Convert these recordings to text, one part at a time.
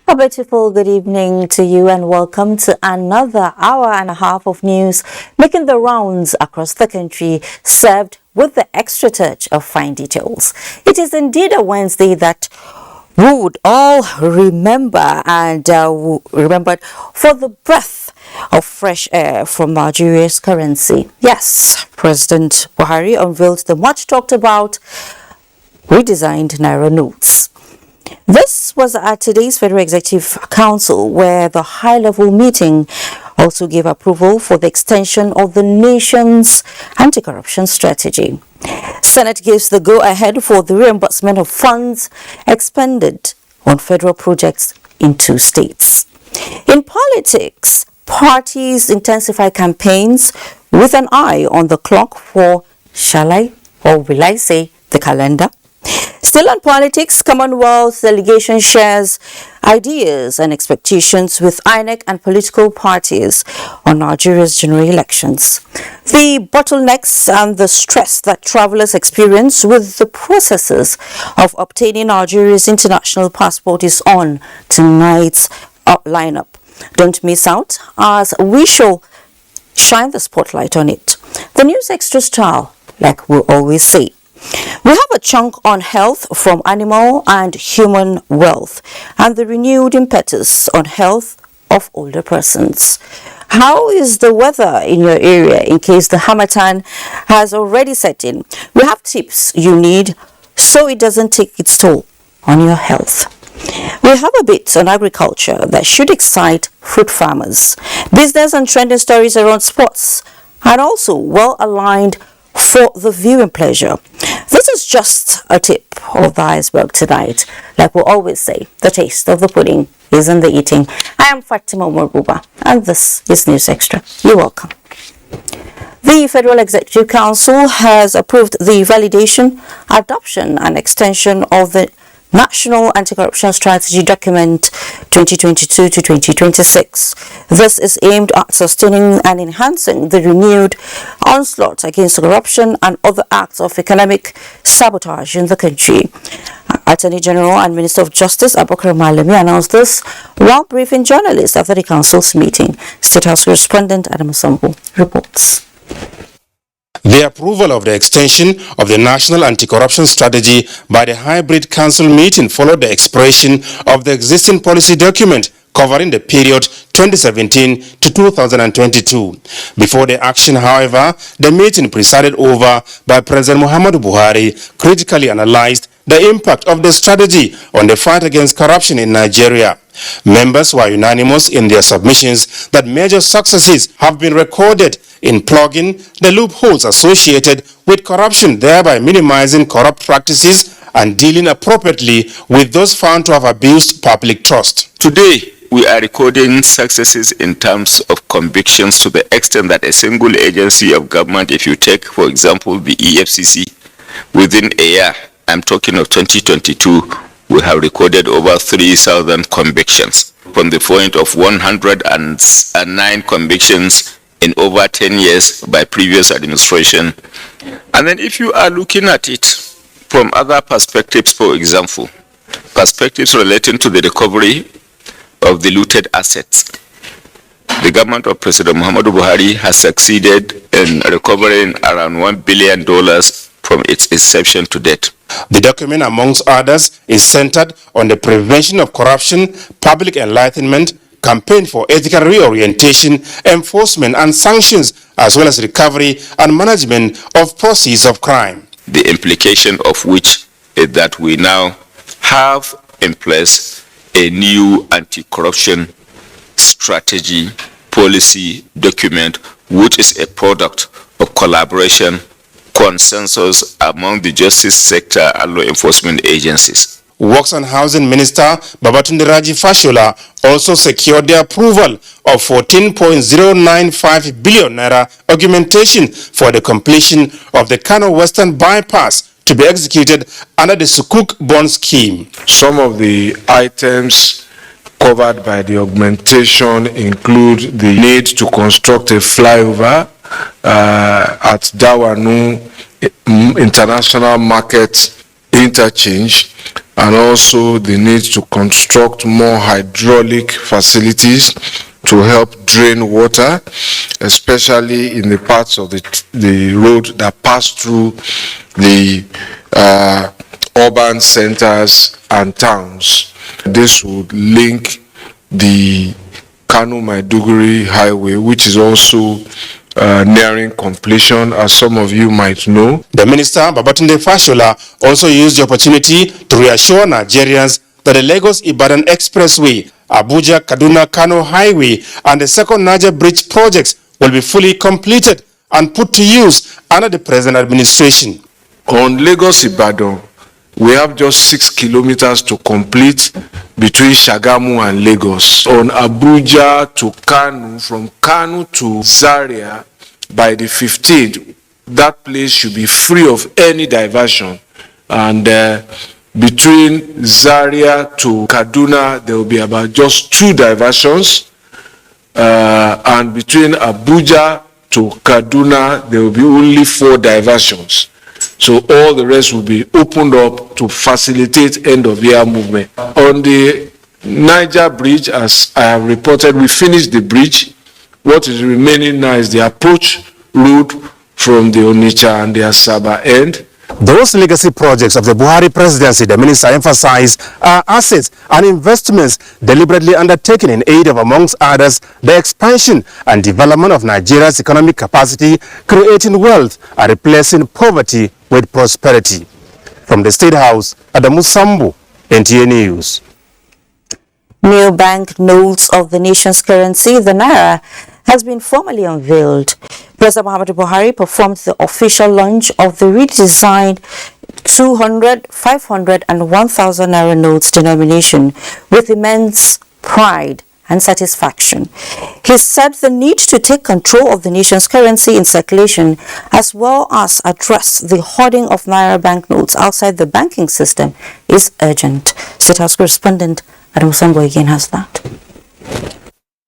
A beautiful good evening to you and welcome to another hour and a half of news making the rounds across the country, served with the extra touch of fine details. It is indeed a Wednesday that we would all remember and remembered for the breath of fresh air from Nigeria's currency. Yes, President Buhari unveiled the much talked about redesigned Naira notes. This was at today's Federal Executive Council, where the high-level meeting also gave approval for the extension of the nation's anti-corruption strategy. Senate gives the go-ahead for the reimbursement of funds expended on federal projects in 2 states. In politics, parties intensify campaigns with an eye on the clock for, shall I or will I say, the calendar? Still on politics, Commonwealth delegation shares ideas and expectations with INEC and political parties on Nigeria's general elections. The bottlenecks and the stress that travelers experience with the processes of obtaining Nigeria's international passport is on tonight's lineup. Don't miss out, as we shall shine the spotlight on it. The News Extra style, like we always say. We have a chunk on health from animal and human wealth and the renewed impetus on health of older persons. How is the weather in your area in case the harmattan has already set in? We have tips you need so it doesn't take its toll on your health. We have a bit on agriculture that should excite fruit farmers, business and trending stories around sports, and also well-aligned for the viewing pleasure. This is just a tip of the iceberg tonight. Like we always say, the taste of the pudding is in the eating. I am Fatima Morbuba, and this is News Extra. You're welcome. The Federal Executive Council has approved the validation, adoption, and extension of the National Anti-Corruption Strategy Document 2022 to 2026. This is aimed at sustaining and enhancing the renewed onslaught against corruption and other acts of economic sabotage in the country. Attorney General and Minister of Justice Abubakar Malami announced this while briefing journalists after the council's meeting. State House correspondent Adam Sambu reports. The approval of the extension of the National Anti-Corruption Strategy by the Hybrid Council meeting followed the expiration of the existing policy document covering the period 2017 to 2022. Before the action, however, the meeting presided over by President Muhammadu Buhari critically analyzed the impact of the strategy on the fight against corruption in Nigeria. Members were unanimous in their submissions that major successes have been recorded in plugging the loopholes associated with corruption, thereby minimizing corrupt practices and dealing appropriately with those found to have abused public trust. Today, we are recording successes in terms of convictions to the extent that a single agency of government, if you take, for example, the EFCC, within a year, I'm talking of 2022, we have recorded over 3,000 convictions, from the point of 109 convictions in over 10 years by previous administration. And then if you are looking at it from other perspectives, for example, perspectives relating to the recovery of the looted assets, the government of President Muhammadu Buhari has succeeded in recovering around $1 billion from its inception to date. The document, amongst others, is centered on the prevention of corruption, public enlightenment, campaign for ethical reorientation, enforcement and sanctions, as well as recovery and management of proceeds of crime. The implication of which is that we now have in place a new anti-corruption strategy policy document, which is a product of collaboration, consensus among the justice sector and law enforcement agencies. Works and Housing Minister Babatunde Raji Fashola also secured the approval of 14.095 billion naira augmentation for the completion of the Kano Western Bypass to be executed under the Sukuk bond scheme. Some of the items covered by the augmentation include the need to construct a flyover at Dawanu International Market Interchange and also the need to construct more hydraulic facilities to help drain water, especially in the parts of the road that pass through the urban centers and towns. This would link the Kano-Maiduguri highway, which is also nearing completion, as some of you might know. The minister, Babatunde Fashola, also used the opportunity to reassure Nigerians that the Lagos-Ibadan Expressway, Abuja-Kaduna-Kano Highway, and the second Niger Bridge projects will be fully completed and put to use under the present administration. On Lagos-Ibadan, we have just 6 kilometers to complete between Shagamu and Lagos. On Abuja to Kano, from Kano to Zaria, by the 15th, that place should be free of any diversion. And between Zaria to Kaduna, there will be about just 2 diversions. And between Abuja to Kaduna, there will be only 4 diversions. So all the rest will be opened up to facilitate end-of-year movement. On the Niger Bridge, as I have reported, we finished the bridge. What is remaining now is the approach road from the Onitsha and the Asaba end. Those legacy projects of the Buhari presidency, the minister emphasized, are assets and investments deliberately undertaken in aid of, amongst others, the expansion and development of Nigeria's economic capacity, creating wealth and replacing poverty with prosperity. From the State House, Adamu Sambu, NTA News. New bank notes of the nation's currency, the Naira, has been formally unveiled. President Muhammadu Buhari performed the official launch of the redesigned 200, 500 and 1,000 Naira notes denomination with immense pride and satisfaction. He said the need to take control of the nation's currency in circulation, as well as address the hoarding of Naira banknotes outside the banking system, is urgent. State House correspondent Adam Sambo again has that.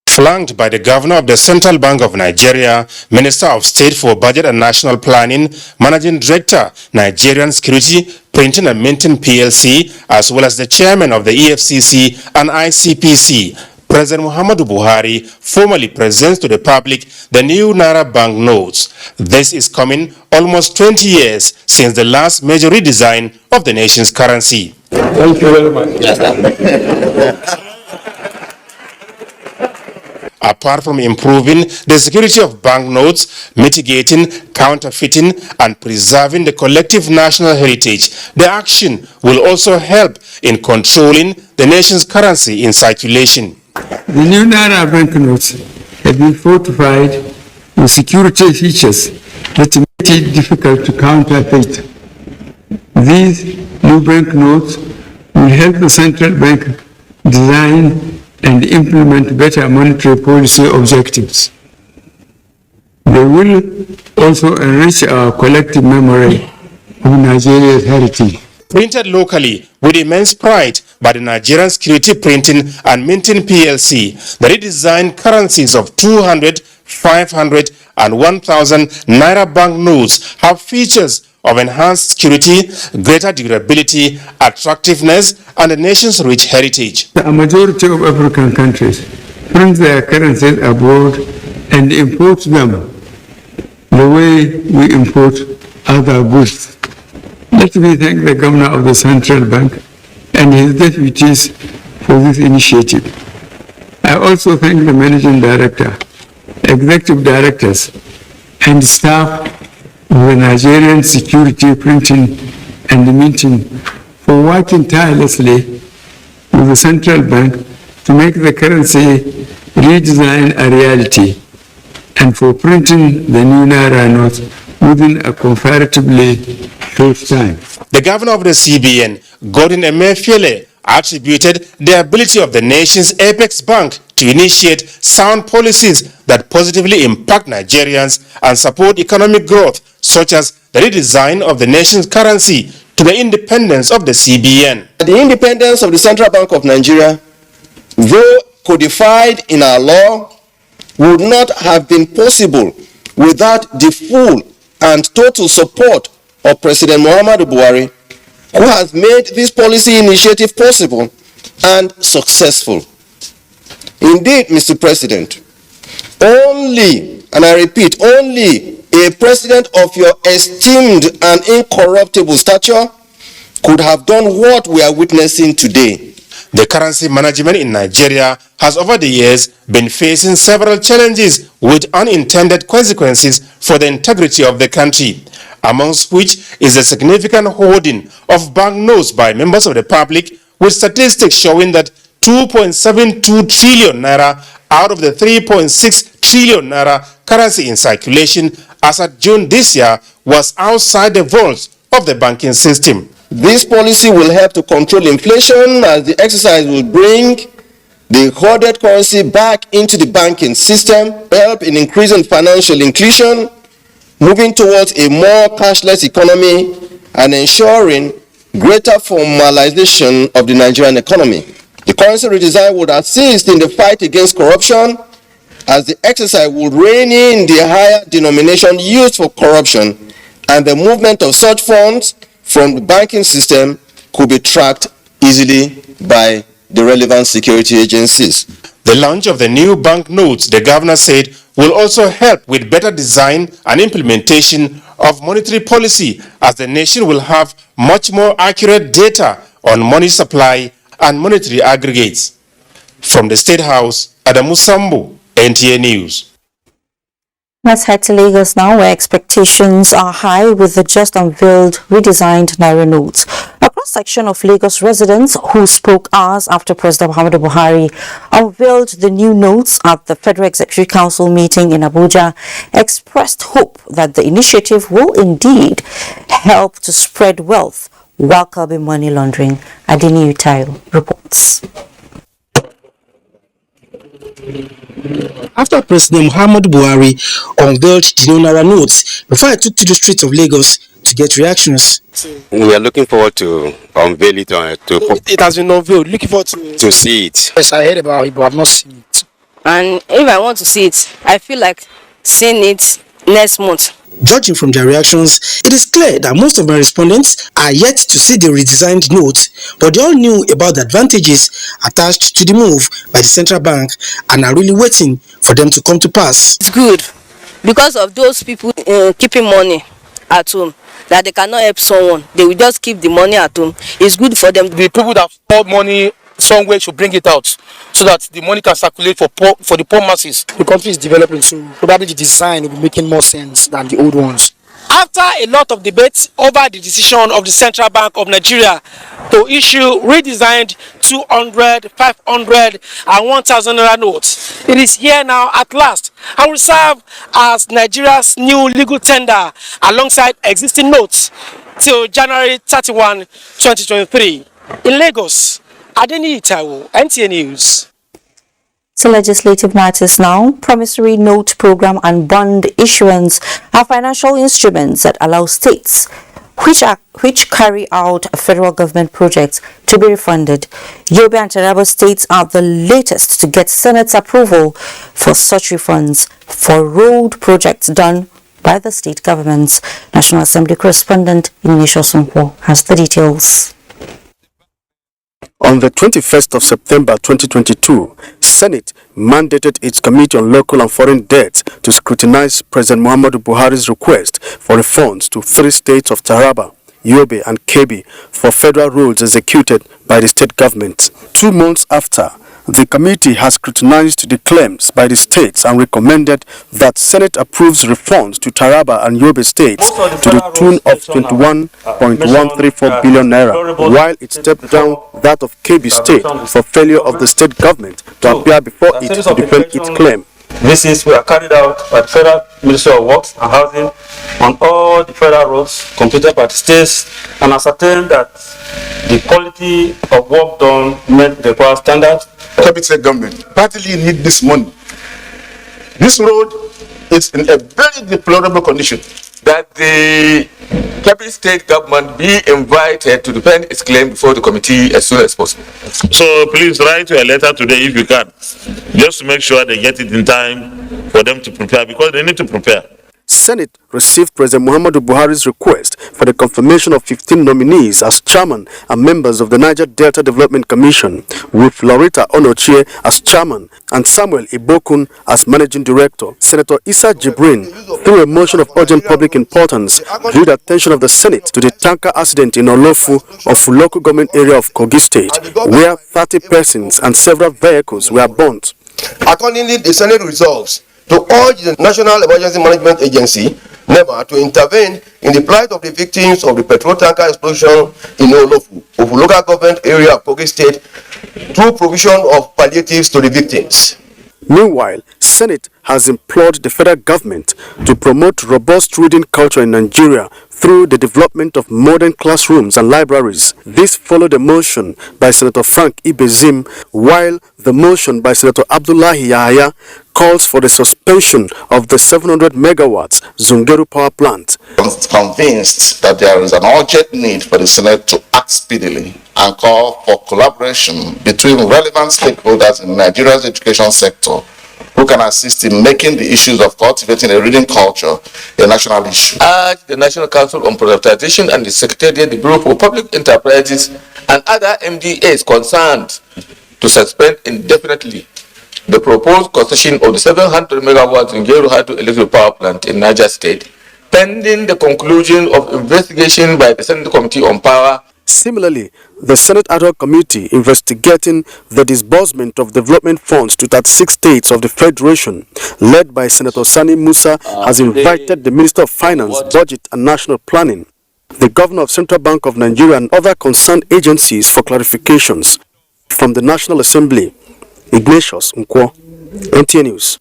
Flanked by the Governor of the Central Bank of Nigeria, Minister of State for Budget and National Planning, Managing Director, Nigerian Security, Printing and Minting PLC, as well as the Chairman of the EFCC and ICPC, President Muhammadu Buhari formally presents to the public the new Naira bank notes. This is coming almost 20 years since the last major redesign of the nation's currency. Thank you very much. Apart from improving the security of banknotes, mitigating, counterfeiting, and preserving the collective national heritage, the action will also help in controlling the nation's currency in circulation. The new Naira banknotes have been fortified with security features that make it difficult to counterfeit. These new banknotes will help the central bank design and implement better monetary policy objectives. They will also enrich our collective memory of Nigeria's heritage. Printed locally with immense pride by the Nigerian Security Printing and Minting PLC, the redesigned currencies of 200, 500 and 1,000 Naira banknotes have features of enhanced security, greater durability, attractiveness, and the nation's rich heritage. A majority of African countries print their currencies abroad and import them the way we import other goods. Let me thank the Governor of the Central Bank and his deputies for this initiative. I also thank the Managing Director, Executive Directors, and staff of the Nigerian Security Printing and Minting for working tirelessly with the Central Bank to make the currency redesign a reality and for printing the new Naira notes within a comparatively short time. The Governor of the CBN, Gordon Emefiele, attributed the ability of the nation's apex bank to initiate sound policies that positively impact Nigerians and support economic growth, such as the redesign of the nation's currency, to the independence of the CBN. The independence of the Central Bank of Nigeria, though codified in our law, would not have been possible without the full and total support of President Muhammadu Buhari, who has made this policy initiative possible and successful. Indeed, Mr. President, only, and I repeat, only a president of your esteemed and incorruptible stature could have done what we are witnessing today. The currency management in Nigeria has over the years been facing several challenges with unintended consequences for the integrity of the country, amongst which is the significant hoarding of banknotes by members of the public, with statistics showing that 2.72 trillion naira out of the 3.6 trillion naira currency in circulation as at June this year was outside the vaults of the banking system. This policy will help to control inflation, as the exercise will bring the hoarded currency back into the banking system, help in increasing financial inclusion, moving towards a more cashless economy, and ensuring greater formalization of the Nigerian economy. The currency redesign would assist in the fight against corruption, as the exercise would rein in the higher denomination used for corruption, and the movement of such funds from the banking system could be tracked easily by the relevant security agencies. The launch of the new banknotes, the governor said, will also help with better design and implementation of monetary policy, as the nation will have much more accurate data on money supply and monetary aggregates. From the State House, Adamu Sambu, NTA News. Let's head to Lagos now, where expectations are high with the just unveiled redesigned Naira notes. A cross-section of Lagos residents who spoke hours after President Muhammadu Buhari unveiled the new notes at the Federal Executive Council meeting in Abuja expressed hope that the initiative will indeed help to spread wealth while curbing money laundering. Adini Utayo reports. After President Muhammadu Buhari unveiled the new Naira notes, before I took to the streets of Lagos to get reactions. We are looking forward to unveil it. It has been unveiled. Looking forward to see it. Yes, I heard about it, but I've not seen it. And if I want to see it, I feel like seeing it next month. Judging from their reactions, it is clear that most of my respondents are yet to see the redesigned note, but they all knew about the advantages attached to the move by the central bank and are really waiting for them to come to pass. It's good because of those people keeping money at home, that they cannot help someone. They will just keep the money at home. It's good for them. The people that hold money somewhere should bring it out so that the money can circulate for the poor masses. The country is developing, so probably the design will be making more sense than the old ones. After a lot of debates over the decision of the Central Bank of Nigeria to issue redesigned 200, 500 and 1,000 naira notes, it is here now at last and will serve as Nigeria's new legal tender alongside existing notes till January 31, 2023. In Lagos, Adeni Itawo, NTA News. So legislative matters now. Promissory note program and bond issuance are financial instruments that allow states which carry out federal government projects to be refunded. Yobe and Taraba states are the latest to get Senate's approval for such refunds for road projects done by the state governments. National Assembly correspondent Ignacio Sunpo has the details. On the 21st of September 2022, Senate mandated its Committee on Local and Foreign Debt to scrutinize President Muhammadu Buhari's request for refunds to 3 states of Taraba, Yobe and Kebbi for federal roads executed by the state government. 2 months after, the committee has scrutinized the claims by the states and recommended that Senate approves refunds to Taraba and Yobe states to the tune of 21.134 billion naira, while it stepped down that of Kebbi state for failure of the state government to appear before it to defend its claim. Visits were carried out by the Federal Ministry of Works and Housing on all the federal roads completed by the states and ascertained that the quality of work done met the required standards. Kebbi State government partly need this money. This road is in a very deplorable condition. That the Kebbi State government be invited to defend its claim before the committee as soon as possible. So please write a letter today if you can, just to make sure they get it in time for them to prepare, because they need to prepare. Senate received President Muhammadu Buhari's request for the confirmation of 15 nominees as chairman and members of the Niger Delta Development Commission, with Loretta Onochie as chairman and Samuel Ibokun as managing director. Senator Issa Jibrin, through a motion of urgent public importance, drew the attention of the Senate to the tanker accident in Olofu of local government area of Kogi State, where 30 persons and several vehicles were burnt. Accordingly, the Senate resolves to urge the National Emergency Management Agency, NEMA, to intervene in the plight of the victims of the petrol tanker explosion in Olofu of local government area of Kogi State through provision of palliatives to the victims. Meanwhile, Senate has implored the federal government to promote robust reading culture in Nigeria through the development of modern classrooms and libraries. This followed a motion by Senator Frank Ibezim, while the motion by Senator Abdullahi Yahaya calls for the suspension of the 700 megawatts Zungeru power plant. I'm convinced that there is an urgent need for the Senate to act speedily and call for collaboration between relevant stakeholders in Nigeria's education sector who can assist in making the issues of cultivating a reading culture a national issue. Urge the National Council on Privatization and the Secretariat, the Bureau for Public Enterprises, and other MDAs concerned to suspend indefinitely the proposed concession of the 700 megawatts in Geru hydroelectric power plant in Niger State, pending the conclusion of investigation by the Senate Committee on Power. Similarly, the Senate Ad Hoc Committee investigating the disbursement of development funds to 36 states of the Federation, led by Senator Sani Musa, has invited the Minister of Finance, Budget and National Planning, the Governor of Central Bank of Nigeria and other concerned agencies for clarifications. From the National Assembly, Ignatius Nkwo, NTA News.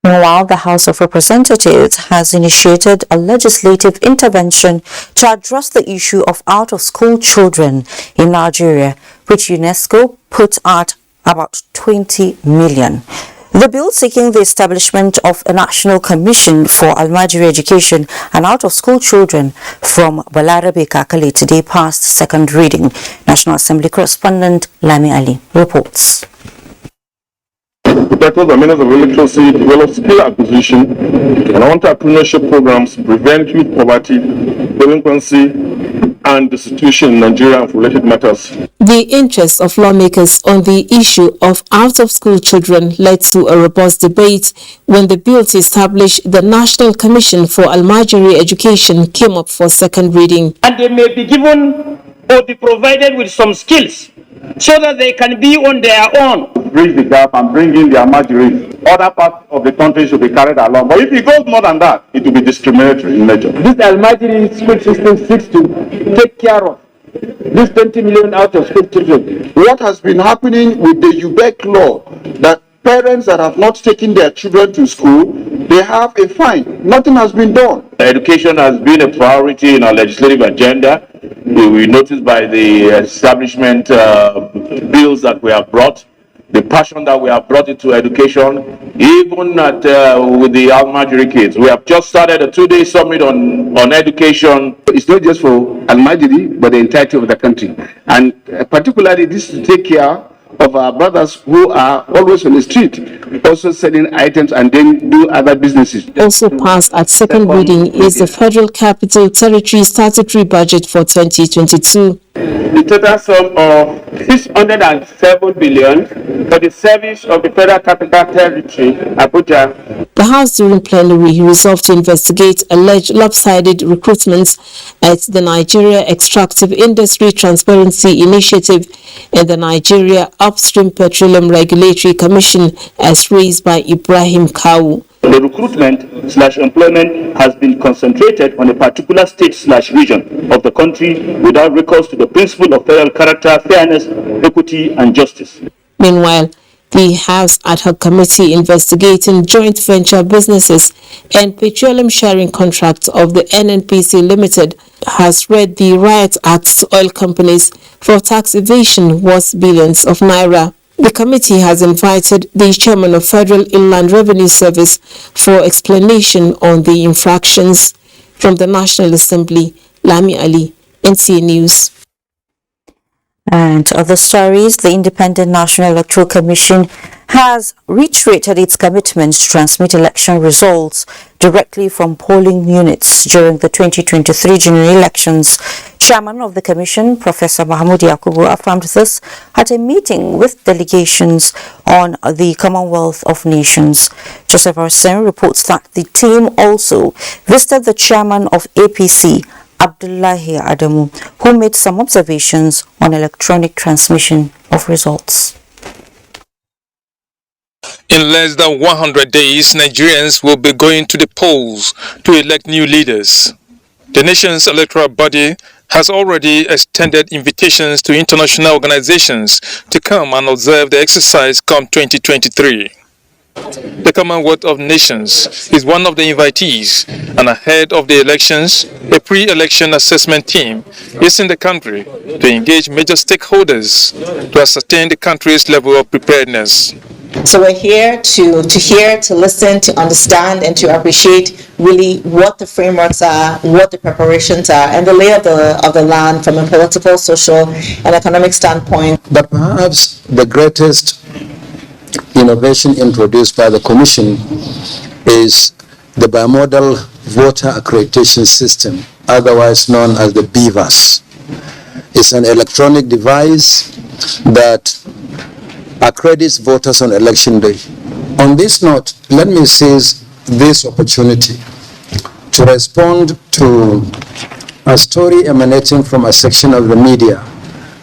Meanwhile, the House of Representatives has initiated a legislative intervention to address the issue of out-of-school children in Nigeria, which UNESCO put at about 20 million. The bill seeking the establishment of a national commission for Almajiri education and out-of-school children from Balarabe Kakali today passed second reading. National Assembly correspondent Lami Ali reports. Protectors and means of literacy develop skill acquisition and entrepreneurship programs to prevent youth poverty, delinquency, and destitution in Nigeria and related matters. The interest of lawmakers on the issue of out-of-school children led to a robust debate when the bill to establish the National Commission for Almajiri Education came up for second reading. And they may be given or be provided with some skills so that they can be on their own. Bridge the gap and bring in the Almajiri. Other parts of the country should be carried along. But if it goes more than that, it will be discriminatory in nature. This Almajiri school system seeks to take care of these 20 million out of school children. What has been happening with the UBEC law, that parents that have not taken their children to school, they have a fine. Nothing has been done. Education has been a priority in our legislative agenda. We noticed by the establishment bills that we have brought, the passion that we have brought into education, even at, with the Almajiri kids. We have just started a 2-day summit on education. It's not just for Almajiri, but the entirety of the country. And particularly this to take care of our brothers who are always on the street, also selling items and then do other businesses. Also passed at second reading is the Federal Capital Territory Statutory Budget for 2022. The total sum of 607 billion for the service of the Federal Capital Territory, Abuja. The House during plenary resolved to investigate alleged lopsided recruitments at the Nigeria Extractive Industry Transparency Initiative and the Nigeria Upstream Petroleum Regulatory Commission as raised by Ibrahim Kawu. The recruitment/employment has been concentrated on a particular state/region of the country without recourse to the principle of federal character, fairness, equity, and justice. Meanwhile, the House Ad Hoc Committee investigating joint venture businesses and petroleum sharing contracts of the NNPC Limited has read the Riot Act to oil companies for tax evasion worth billions of naira. The committee has invited the chairman of Federal Inland Revenue Service for explanation on the infractions. From the National Assembly, Lami Ali, NTA News. And other stories, the Independent National Electoral Commission has reiterated its commitment to transmit election results directly from polling units during the 2023 general elections. Chairman of the Commission, Professor Mahmoud Yakubu, affirmed this at a meeting with delegations on the Commonwealth of Nations. Joseph Arsen reports that the team also visited the chairman of APC, Abdullahi Adamu, who made some observations on electronic transmission of results. In less than 100 days, Nigerians will be going to the polls to elect new leaders. The nation's electoral body has already extended invitations to international organizations to come and observe the exercise come 2023. The Commonwealth of Nations is one of the invitees, and ahead of the elections, a pre-election assessment team is in the country to engage major stakeholders to ascertain the country's level of preparedness. So we're here to hear, to listen, to understand, and to appreciate really what the frameworks are, what the preparations are, and the lay of the land from a political, social, and economic standpoint. But perhaps the greatest innovation introduced by the Commission is the bimodal voter accreditation system, otherwise known as the BVAS. It's an electronic device that accredits voters on election day. On this note, let me seize this opportunity to respond to a story emanating from a section of the media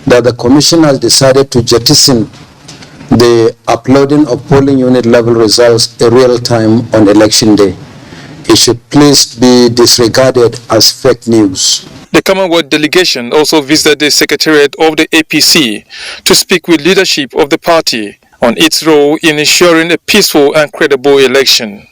that the Commission has decided to jettison the uploading of polling unit level results in real time on election day. It should please be disregarded as fake news. The Commonwealth delegation also visited the secretariat of the APC to speak with leadership of the party on its role in ensuring a peaceful and credible election.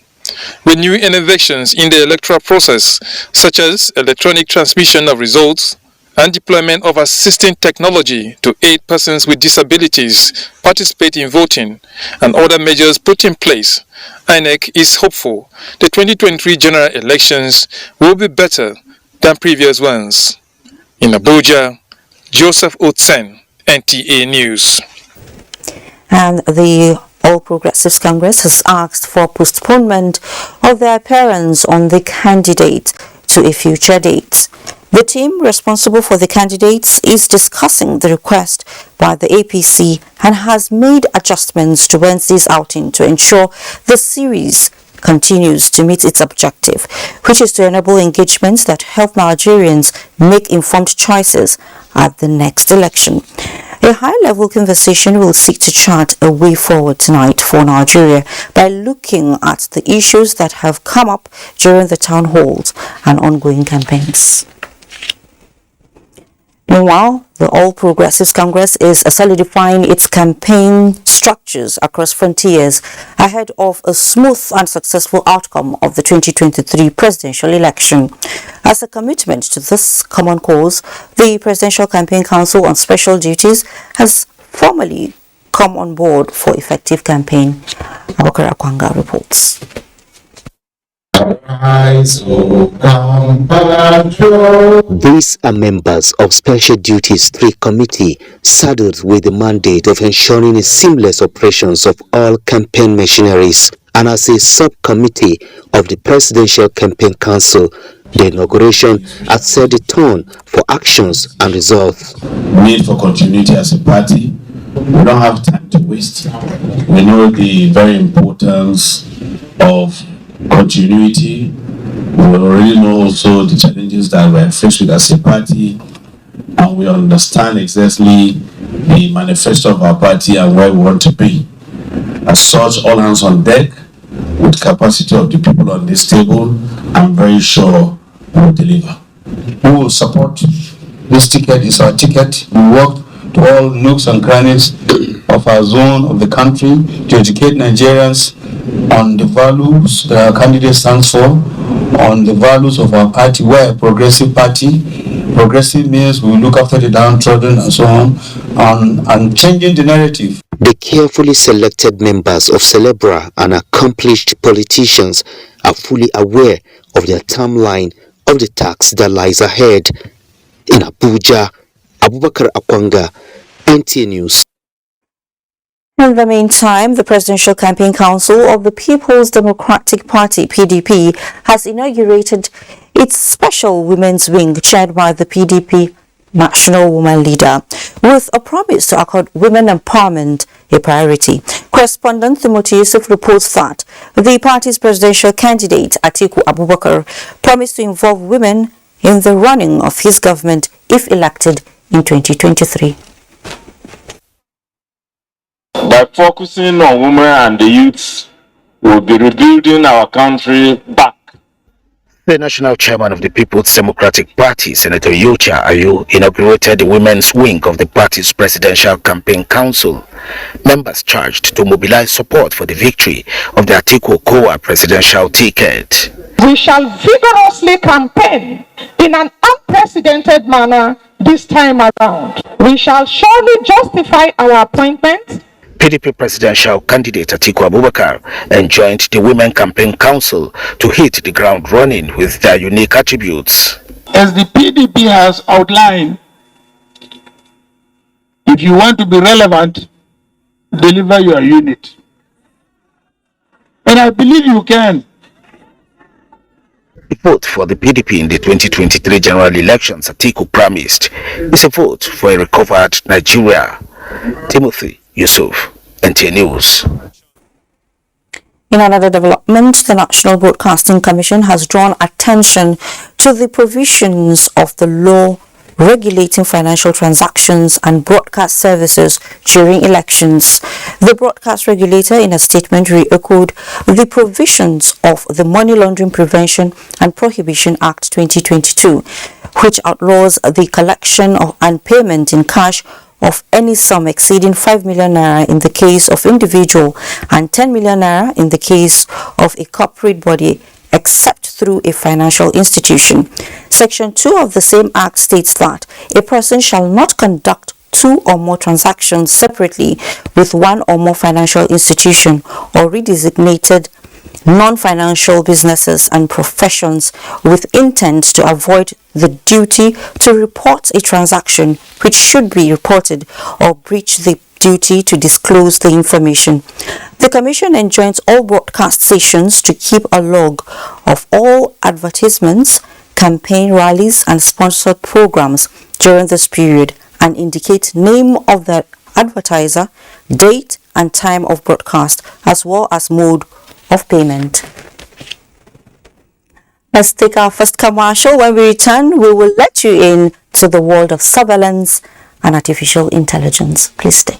With new innovations in the electoral process, such as electronic transmission of results and deployment of assisting technology to aid persons with disabilities participate in voting, and other measures put in place, INEC is hopeful the 2023 general elections will be better than previous ones. In Abuja, Joseph Otsen, NTA News. And the All Progressives Congress has asked for postponement of their appearance on the candidate to a future date. The team responsible for the candidates is discussing the request by the APC and has made adjustments to Wednesday's outing to ensure the series continues to meet its objective, which is to enable engagements that help Nigerians make informed choices at the next election. A high-level conversation will seek to chart a way forward tonight for Nigeria by looking at the issues that have come up during the town halls and ongoing campaigns. Meanwhile, the All Progressives Congress is solidifying its campaign structures across frontiers ahead of a smooth and successful outcome of the 2023 presidential election. As a commitment to this common cause, the Presidential Campaign Council on Special Duties has formally come on board for effective campaign. Abubakar Akwanga reports. These are members of Special Duties 3 Committee saddled with the mandate of ensuring the seamless operations of all campaign machineries, and as a subcommittee of the Presidential Campaign Council, the inauguration has set the tone for actions and results. Need for continuity as a party. We don't have time to waste. We know the very importance of continuity. We already know also the challenges that we're faced with as a party, and we understand exactly the manifesto of our party and where we want to be. As such, all hands on deck, with capacity of the people on this table, I'm very sure we'll deliver. We will support. This ticket is our ticket. We work to all nooks and crannies of our zone of the country to educate Nigerians on the values that our candidate stands for, on the values of our party. We're a progressive party. Progressive means we look after the downtrodden and so on, and changing the narrative. The carefully selected members of Celebra and accomplished politicians are fully aware of the timeline of the task that lies ahead. In Abuja, Abubakar Akwanga, NTA News. In the meantime, the Presidential Campaign Council of the People's Democratic Party, PDP, has inaugurated its special women's wing chaired by the PDP national woman leader, with a promise to accord women empowerment a priority. Correspondent Timothy Yusuf reports that the party's presidential candidate, Atiku Abubakar, promised to involve women in the running of his government if elected in 2023. By focusing on women and the youths, we'll be rebuilding our country back. The national chairman of the People's Democratic Party, Senator Yocha Ayu, inaugurated the women's wing of the party's Presidential Campaign Council. Members charged to mobilize support for the victory of the Atiku Okowa presidential ticket. We shall vigorously campaign in an unprecedented manner this time around. We shall surely justify our appointment. PDP presidential candidate Atiku Abubakar enjoined the Women Campaign Council to hit the ground running with their unique attributes. As the PDP has outlined, if you want to be relevant, deliver your unit. And I believe you can. The vote for the PDP in the 2023 general elections, Atiku promised, is a vote for a recovered Nigeria. Timothy Yusuf, NTA News. In another development, the National Broadcasting Commission has drawn attention to the provisions of the law regulating financial transactions and broadcast services during elections. The broadcast regulator, in a statement, re-echoed the provisions of the Money Laundering Prevention and Prohibition Act 2022, which outlaws the collection of and payment in cash of any sum exceeding 5 million naira in the case of individual and 10 million naira in the case of a corporate body, except through a financial institution. Section 2 of the same act states that a person shall not conduct two or more transactions separately with one or more financial institution or redesignated non-financial businesses and professions with intent to avoid the duty to report a transaction which should be reported or breach the duty to disclose the information. The Commission enjoins all broadcast stations to keep a log of all advertisements, campaign rallies and sponsored programs during this period and indicate name of the advertiser, date and time of broadcast, as well as mode of payment. Let's take our first commercial. When we return, we will let you in to the world of surveillance and artificial intelligence. Please stay.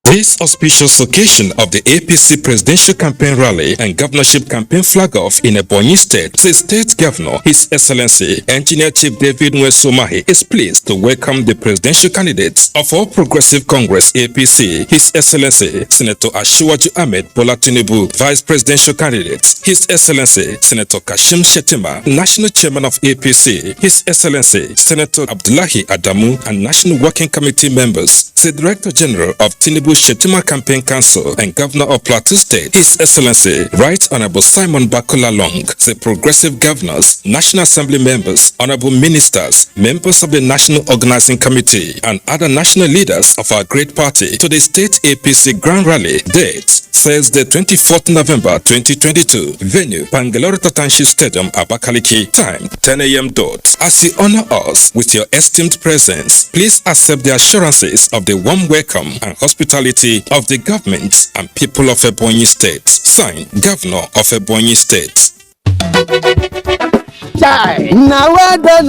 This auspicious occasion of the APC Presidential Campaign Rally and Governorship Campaign Flag-Off in Ebonyi State, the State Governor, His Excellency Engineer Chief David Nwesomahi, is pleased to welcome the presidential candidates of All Progressive Congress APC, His Excellency Senator Asiwaju Ahmed Bola Tinubu, Vice Presidential Candidates, His Excellency Senator Kashim Shettima, National Chairman of APC, His Excellency Senator Abdullahi Adamu, and National Working Committee members, the Director General of Tinubu Shettima Campaign Council and Governor of Plateau State, His Excellency Right Honorable Simon Bakola Long, the Progressive Governors, National Assembly members, Honorable Ministers, members of the National Organizing Committee, and other national leaders of our great party to the State APC Grand Rally. Date Thursday, 24th November 2022. Venue Bangalore Township Stadium, Abakaliki. Time 10 a.m. As you honor us with your esteemed presence, please accept the assurances of the warm welcome and hospitality of the government and people of Ebonyi State. Signed, Governor of Ebonyi State. Now we're done.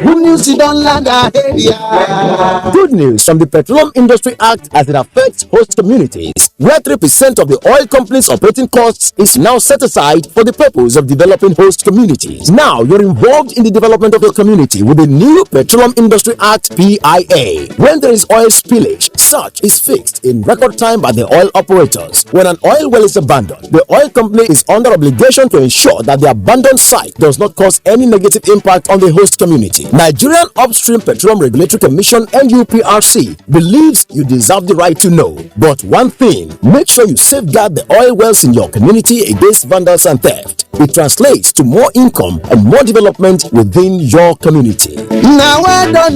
Good news you don't land area. Good news from the Petroleum Industry Act as it affects host communities, where 3% of the oil company's operating costs is now set aside for the purpose of developing host communities. Now you're involved in the development of your community with the new Petroleum Industry Act PIA. When there is oil spillage, such is fixed in record time by the oil operators. When an oil well is abandoned, the oil company is under obligation to ensure that the abandoned site does not cause any negative impact on the host community. Nigerian Upstream Petroleum Regulatory Commission (NUPRC) believes you deserve the right to know. But one thing, make sure you safeguard the oil wells in your community against vandals and theft. It translates to more income and more development within your community. Now we're done.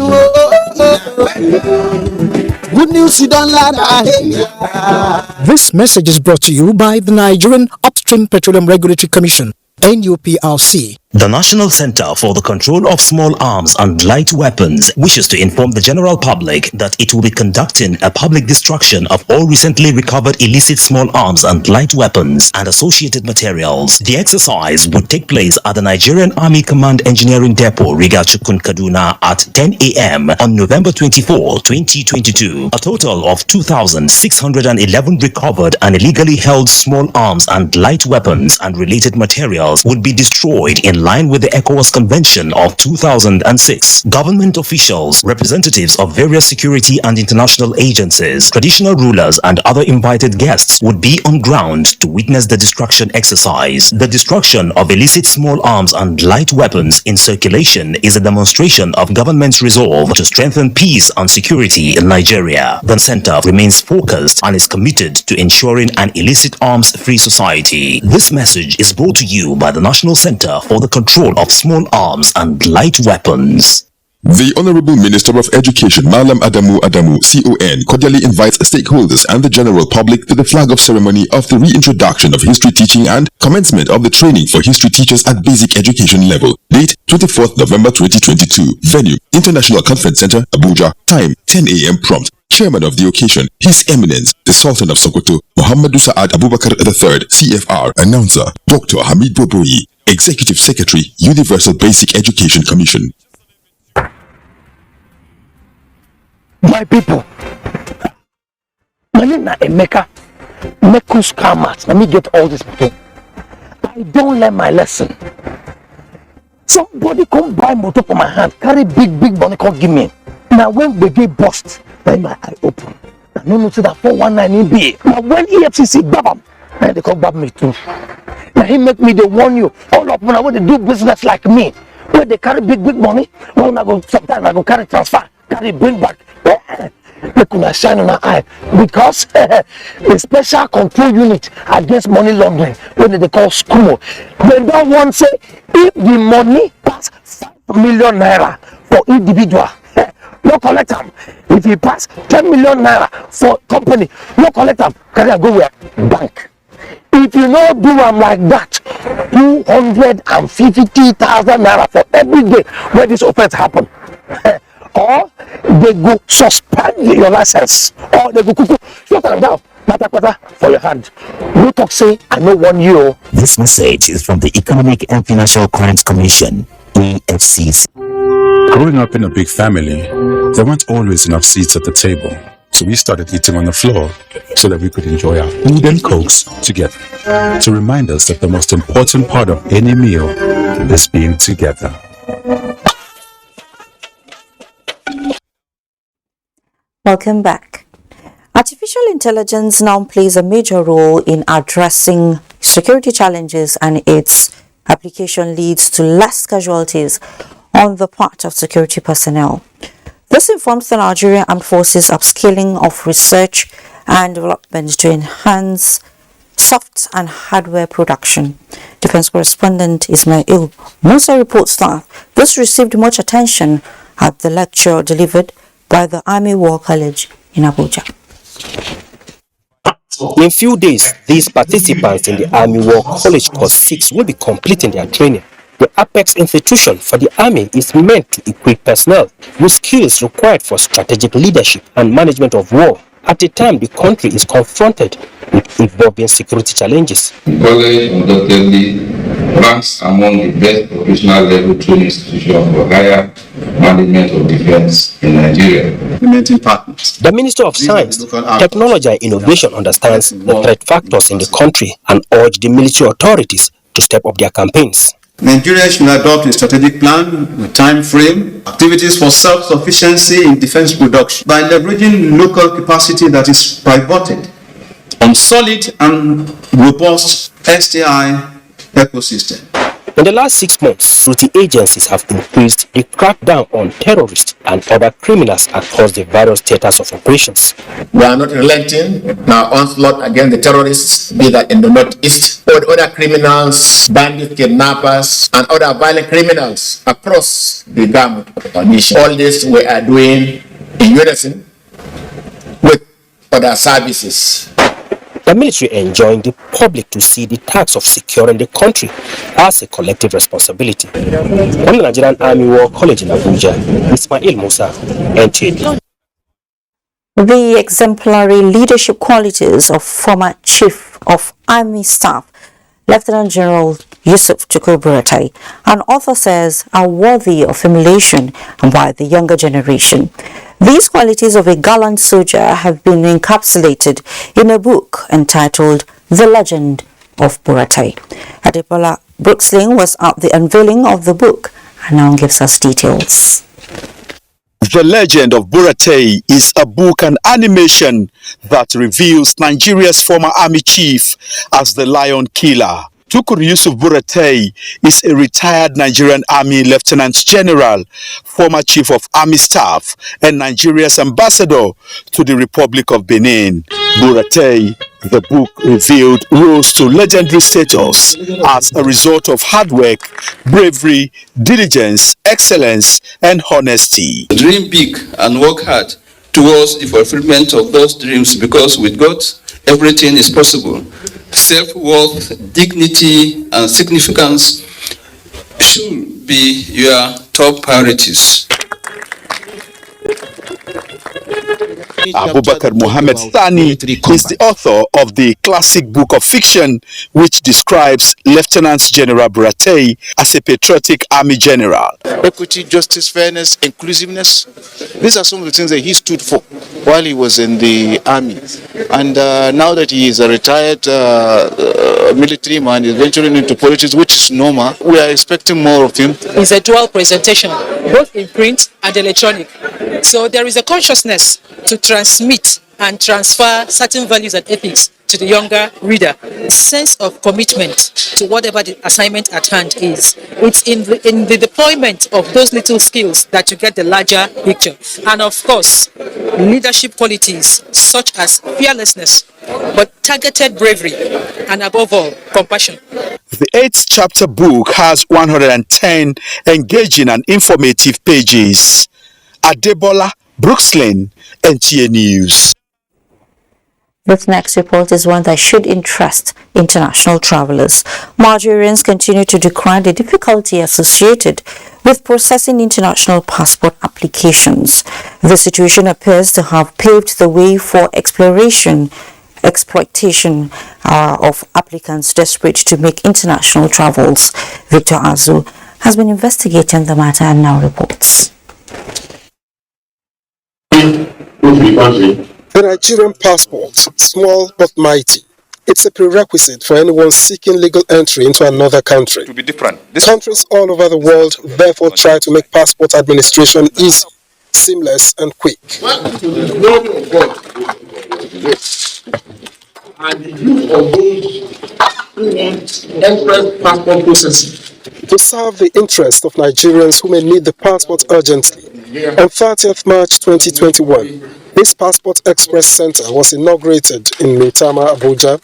Good news you don't lie. This message is brought to you by the Nigerian Upstream Petroleum Regulatory Commission, NUPRC. The National Center for the Control of Small Arms and Light Weapons wishes to inform the general public that it will be conducting a public destruction of all recently recovered illicit small arms and light weapons and associated materials. The exercise would take place at the Nigerian Army Command Engineering Depot, Rigachukun, Kaduna at 10 a.m. on November 24, 2022. A total of 2,611 recovered and illegally held small arms and light weapons and related materials would be destroyed in line with the ECOWAS Convention of 2006. Government officials, representatives of various security and international agencies, traditional rulers and other invited guests would be on ground to witness the destruction exercise. The destruction of illicit small arms and light weapons in circulation is a demonstration of government's resolve to strengthen peace and security in Nigeria. The center remains focused and is committed to ensuring an illicit arms-free society. This message is brought to you by the National Center for the Control of Small Arms and Light Weapons. The Honorable Minister of Education, Malam Adamu Adamu, CON, cordially invites stakeholders and the general public to the flag-off ceremony of the reintroduction of history teaching and commencement of the training for history teachers at basic education level. Date 24th November 2022. Venue, International Conference Center, Abuja. Time, 10 a.m. prompt. Chairman of the occasion, His Eminence, the Sultan of Sokoto, Muhammadu Sa'ad Abubakar III, CFR. Announcer, Dr. Hamid Boboyi, Executive Secretary, Universal Basic Education Commission. My people, my name is Emeka, Mekus Kamat. Let me get all this okay. I don't learn my lesson. Somebody come buy motor for my hand, carry big money, come give me. Now when we get bust, then my eye open. I no see that 419 be. Now when EFCC grab them, then they come grab me too. Now he make me they warn you. All of them when they do business like me, where they carry big money, when I go sometimes I go carry transfer, carry bring back. They could shine on our eye because the special control unit against money laundering, when they call SCUMO, they don't want to say if the money pass 5 million naira for individual, no collect them. If it pass 10 million naira for company, no collect them. Can I go where? Bank. If you not do them like that, 250,000 naira for every day where this offense happen. Or they go suspend your license, or they go shut them down, pata for your hand. You talk say, I know 1 year. This message is from the Economic and Financial Crimes Commission, EFCC. Growing up in a big family, there weren't always enough seats at the table. So we started eating on the floor so that we could enjoy our food and cokes together. To remind us that the most important part of any meal is being together. Welcome back. Artificial intelligence now plays a major role in addressing security challenges, and its application leads to less casualties on the part of security personnel. This informs the Nigerian Armed Forces upskilling of research and development to enhance soft and hardware production. Defense correspondent Ismail Musa reports that this received much attention at the lecture delivered by the Army War College in Abuja. In few days, these participants in the Army War College Course 6 will be completing their training. The apex institution for the Army is meant to equip personnel with skills required for strategic leadership and management of war at a time the country is confronted with evolving security challenges. The college undoubtedly ranks among the best professional level training institutions for higher management of defense in Nigeria. The Minister of Science, Technology and Innovation understands the threat factors in the country and urged the military authorities to step up their campaigns. Nigeria should adopt a strategic plan with time frame, activities for self-sufficiency in defense production by leveraging local capacity that is pivoted on solid and robust STI ecosystem. In the last 6 months, security agencies have increased the crackdown on terrorists and other criminals across the various theaters of operations. We are not relenting in our onslaught against the terrorists, be that in the northeast, or other criminals, bandits, kidnappers, and other violent criminals across the gamut of our nation. All this we are doing in unison with other services. The military enjoined the public to see the task of securing the country as a collective responsibility. From the Nigerian Army War College in Abuja, Ismail Musa, NTA. The exemplary leadership qualities of former Chief of Army Staff, Lieutenant General Yusuf Tukur Buratai, an author says are worthy of emulation by the younger generation. These qualities of a gallant soldier have been encapsulated in a book entitled The Legend of Buratai. Adebola Brooksley was at the unveiling of the book and now gives us details. The Legend of Buratai is a book and animation that reveals Nigeria's former army chief as the Lion Killer. Tukur Yusuf Buratai is a retired Nigerian Army Lieutenant General, former Chief of Army Staff, and Nigeria's ambassador to the Republic of Benin. Buratai, the book revealed, rose to legendary status as a result of hard work, bravery, diligence, excellence, and honesty. Dream big and work hard towards the fulfillment of those dreams, because with God, everything is possible. Self-worth, dignity, and significance should be your top priorities. Abubakar Muhammad Thani is the author of the classic book of fiction which describes Lieutenant General Buratai as a patriotic army general. Equity, justice, fairness, inclusiveness. These are some of the things that he stood for while he was in the army. And now that he is a retired military man, he's venturing into politics, which is normal. We are expecting more of him. It's a dual presentation, both in print and electronic. So there is a consciousness to transmit and transfer certain values and ethics to the younger reader. Sense of commitment to whatever the assignment at hand is. It's in the deployment of those little skills that you get the larger picture. And of course, leadership qualities such as fearlessness, but targeted bravery, and above all, compassion. The 8th chapter book has 110 engaging and informative pages. Adebola Brooksley, NTA News. This next report is one that should interest international travelers. Nigerians continue to decry the difficulty associated with processing international passport applications. The situation appears to have paved the way for exploitation of applicants desperate to make international travels. Victor Azu has been investigating the matter and now reports. The Nigerian passport, small but mighty, it's a prerequisite for anyone seeking legal entry into another country. To be different. Countries all over the world therefore try to make passport administration easy, seamless and quick. And the use of those express passport processing. To serve the interest of Nigerians who may need the passport urgently, on 30th March 2021, this Passport Express Center was inaugurated in Maitama, Abuja.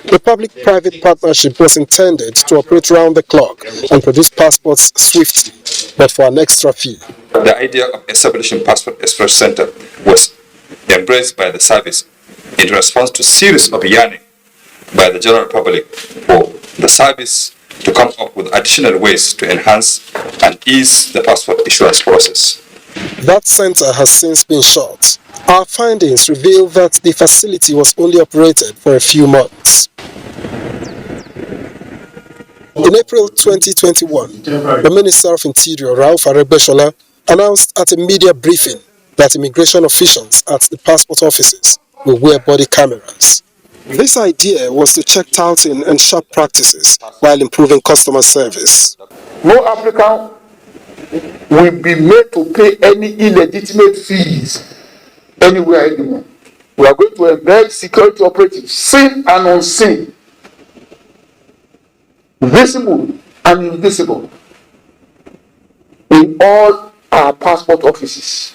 The public-private partnership was intended to operate round the clock and produce passports swiftly, but for an extra fee. The idea of establishing Passport Express Center was embraced by the service in response to a series of yearning by the general public for the service to come up with additional ways to enhance and ease the passport issuance process. That center has since been shut. Our findings reveal that the facility was only operated for a few months. In April 2021, the Minister of Interior, Rauf Aregbesola, announced at a media briefing that immigration officials at the passport offices will wear body cameras. This idea was to check touting and sharp practices while improving customer service. No applicant will be made to pay any illegitimate fees anywhere anymore. We are going to embed security operatives, seen and unseen, visible and invisible in all our passport offices.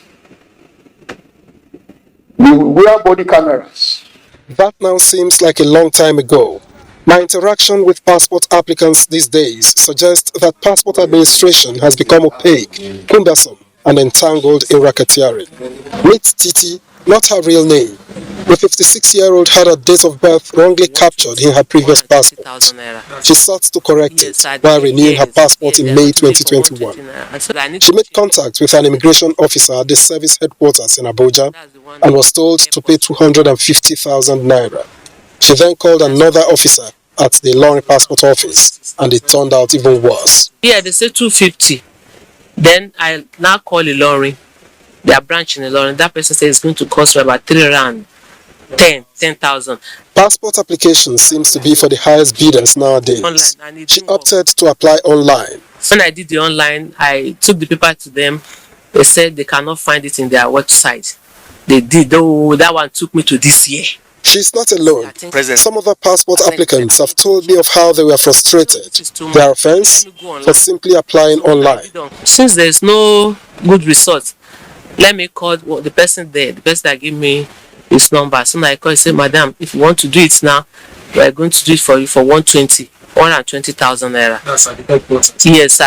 We will wear body cameras. That now seems like a long time ago. My interaction with passport applicants these days suggests that passport administration has become opaque, cumbersome, and entangled in racketeering. Meet Titi, not her real name. The 56-year-old had her date of birth wrongly captured in her previous passport. She sought to correct it while renewing her passport in May 2021. She made contact with an immigration officer at the service headquarters in Abuja and was told to pay 250,000 naira. She then called another officer at the Ilorin passport office, and it turned out even worse. Yeah, they say 250. Then I now call Ilorin, their branch in Ilorin. That person says it's going to cost about 3 rand. 10,000. Passport application seems to be for the highest bidders nowadays. She opted to apply online. When I did the online, I took the paper to them. They said they cannot find it in their website. They did, though that one took me to this year. She's not alone. Some other passport applicants have told me of how they were frustrated. Their offense for simply applying online. Since there's no good result, let me call the person there, the person that gave me his number. So I call and say, Madam, if you want to do it now, we are going to do it for you for 120,000 naira. That's at the headquarters. Yes,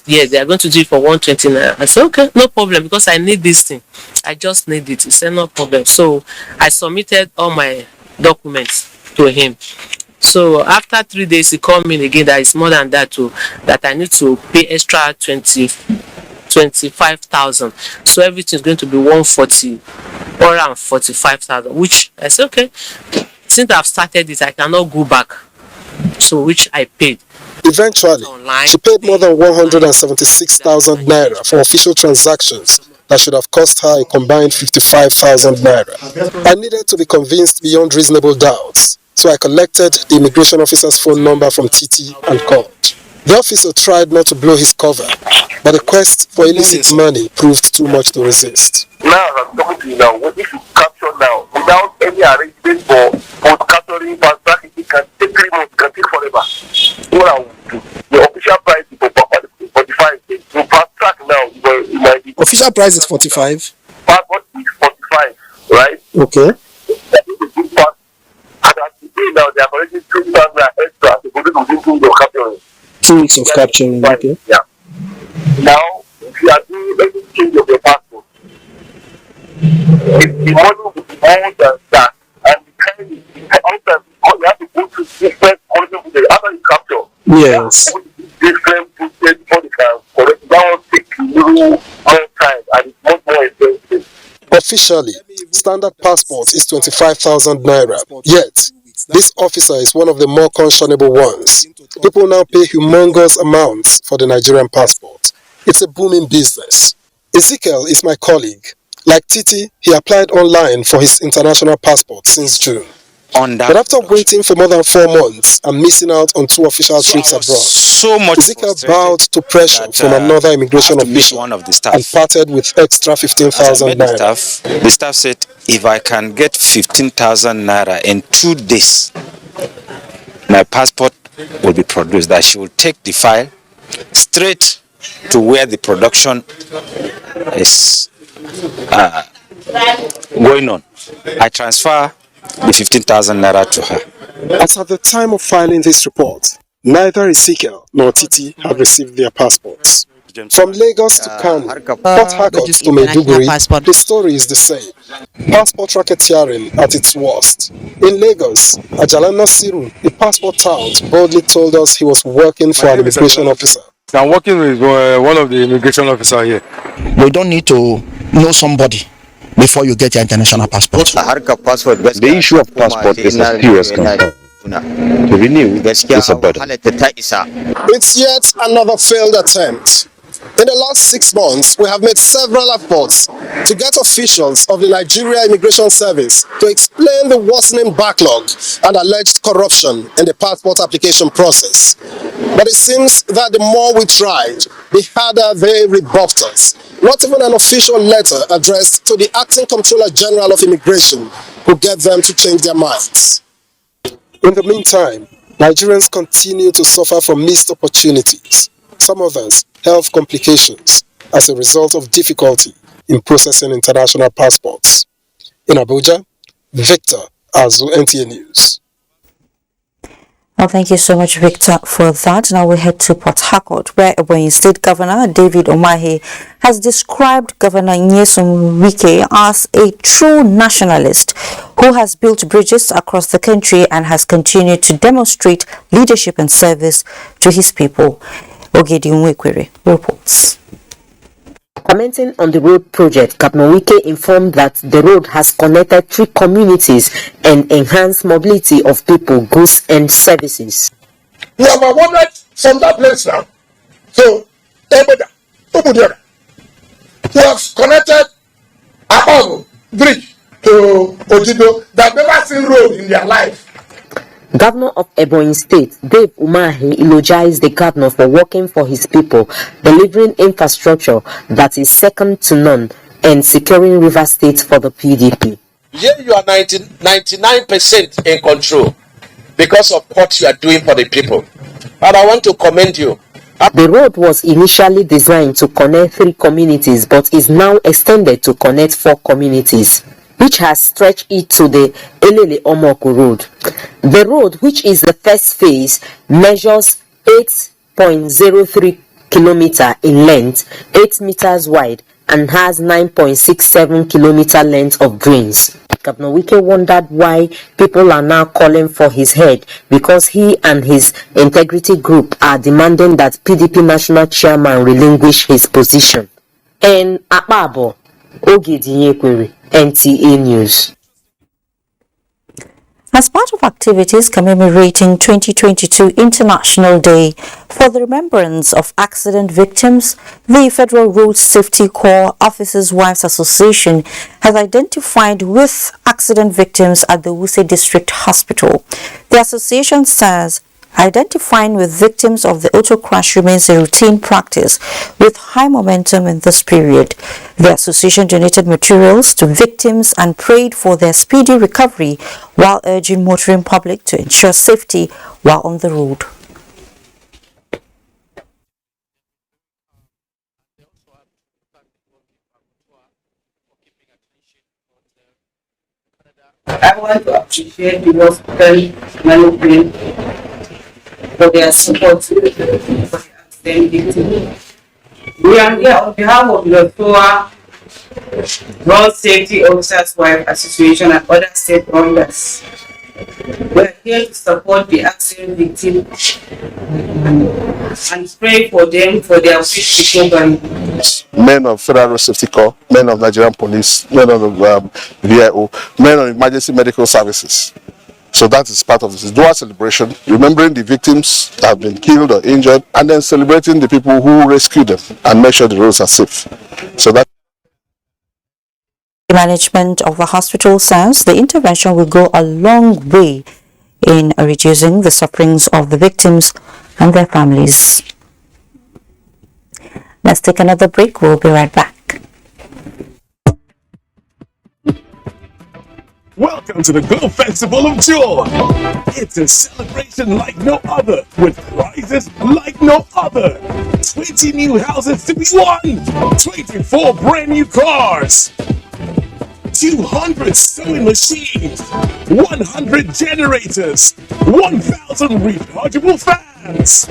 yes, they are going to do it for 120 naira. I said, okay, no problem, because I need this thing. I just need it. He said, no problem. So I submitted all my documents to him. So after 3 days, he called me again that it's more than that too, that I need to pay extra 25,000. So everything is going to be 145,000, which I said, okay, since I've started it, I cannot go back. So which I paid. Eventually, she paid more than 176,000 naira for official transactions that should have cost her a combined 55,000 naira. I needed to be convinced beyond reasonable doubts, so I collected the immigration officer's phone number from Titi and called. The officer tried not to blow his cover, but the quest for illicit money proved too much to resist. Now I'm talking to you now, if you capture now, without any arrangement for capturing fast track, it can take 3 months, it can take forever. What I will do, the official price is 45. To fast track now, Official price is 45? Passport is 45, right? Okay. And as today now, they are collecting 2,000 extra to go to the capturing. 2 weeks of capturing, okay. Yeah. Now, if you are doing any change of your passport, if the money will be more than that, and the kind outside, you have to go to different countries after you capture. Yes. Different process before they can correct. That will take a little more time, and it's much more expensive. Officially, standard passport is 25,000 naira. Yet, this officer is one of the more conscionable ones. People now pay humongous amounts for the Nigerian passport. It's a booming business. Ezekiel is my colleague. Like Titi, he applied online for his international passport since June. But after waiting for more than 4 months and missing out on 2 official trips abroad, Ezekiel bowed to pressure from another immigration official and parted with extra 15,000 naira. The staff said, if I can get 15,000 naira in 2 days, my passport will be produced. That she will take the file straight to where the production is going on. I transfer the 15,000 naira to her. As at the time of filing this report, neither Ezekiel nor Titi have received their passports. From Lagos to Kano, Port Harcourt to Maiduguri, the story is the same. Passport racketeering at its worst. In Lagos, Ajala Nasiru, a passport tout, boldly told us he was working for an immigration officer. I'm working with one of the immigration officers here. You don't need to know somebody before you get your international passport. The issue of passport is a serious concern. To renew is a burden. It's yet another failed attempt. In the last 6 months, we have made several efforts to get officials of the Nigerian Immigration Service to explain the worsening backlog and alleged corruption in the passport application process. But it seems that the more we tried, the harder they rebuffed us. Not even an official letter addressed to the Acting Comptroller General of Immigration could get them to change their minds. In the meantime, Nigerians continue to suffer from missed opportunities, some others health complications as a result of difficulty in processing international passports. In Abuja, Victor Azu, NTA News. Well, thank you so much, Victor, for that. Now we head to Port Harcourt, where Ebonyi State Governor David Umahi has described Governor Nyesom Wike as a true nationalist who has built bridges across the country and has continued to demonstrate leadership and service to his people. Ogedi Nwekwere reports. Commenting on the road project, Governor Wike informed that the road has connected 3 communities and enhanced mobility of people, goods and services. We have awarded from that place now. So, Abuja, who has connected Abago Bridge to Ojido that never seen road in their life. Governor of Ebonyi State, Dave Umahi, eulogized the governor for working for his people, delivering infrastructure that is second to none, and securing River State for the PDP. Here you are 99% in control because of what you are doing for the people. And I want to commend you. The road was initially designed to connect 3 communities, but is now extended to connect 4 communities, which has stretched it to the Elele Omoku Road. The road, which is the first phase, measures 8.03 kilometers in length, 8 meters wide, and has 9.67 kilometer length of drains. Governor Wike wondered why people are now calling for his head, because he and his integrity group are demanding that PDP national chairman relinquish his position. And Akpabo, Ogedi Nwekwere, NTA News. As part of activities commemorating 2022 International Day for the Remembrance of Accident Victims, the Federal Road Safety Corps Officers' Wives Association has identified with accident victims at the Wuse District Hospital. The association says identifying with victims of the auto crash remains a routine practice with high momentum in this period. The association donated materials to victims and prayed for their speedy recovery while urging motoring public to ensure safety while on the road. I want to appreciate the hospital management for their support for the accident victims. We are here on behalf of the FOA, Road Safety Officers' Wives Association, and other stakeholders. We are here to support the accident victims and pray for them for their quick recovery. Men of Federal Road Safety Corps, men of Nigerian Police, men of the VIO, men of Emergency Medical Services. So that is part of this dual celebration, remembering the victims that have been killed or injured, and then celebrating the people who rescued them and make sure the roads are safe. So that The management of the hospital says the intervention will go a long way in reducing the sufferings of the victims and their families. Let's take another break. We'll be right back. Welcome to the Glow Festival of Joy. It's a celebration like no other, with prizes like no other. 20 new houses to be won, 24 brand new cars, 200 sewing machines, 100 generators, 1,000 rechargeable fans.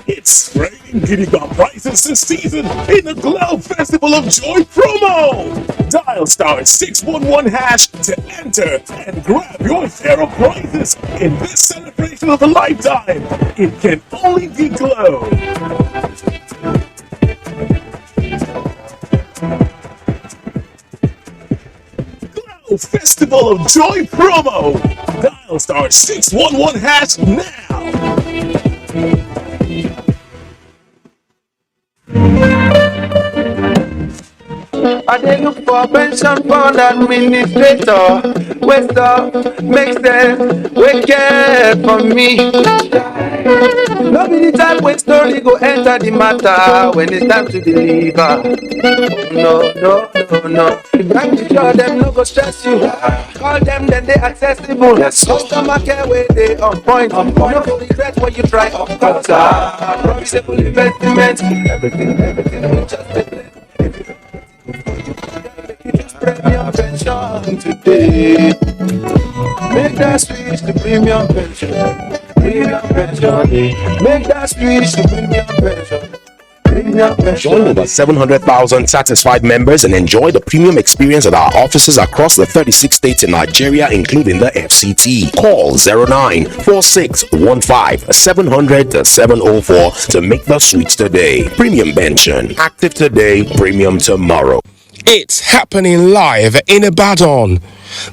It's spraying Giddy Got prizes this season in the Glow Festival of Joy promo. Dial *611# to enter and grab your share of prizes in this celebration of a lifetime. It can only be Glow. Glow Festival of Joy promo. Dial *611# now. I dey look for pension fund administrator, make sense, care for me. No be the time when story go enter the matter when it's time to deliver. No, no, no, no. Bank the sure them no go stress you. Call them then they accessible. Yes, customer care where they on point. No go regret what you try on counter. Promisable investment. Everything will just be blend. Premium pension today. Make that switch to premium pension. Premium pension. Make that switch to premium pension. Join over 700,000 satisfied members and enjoy the premium experience at our offices across the 36 states in Nigeria, including the FCT. Call 094615-700-704 to make the switch today. Premium pension. Active today, premium tomorrow. It's happening live in Ibadan.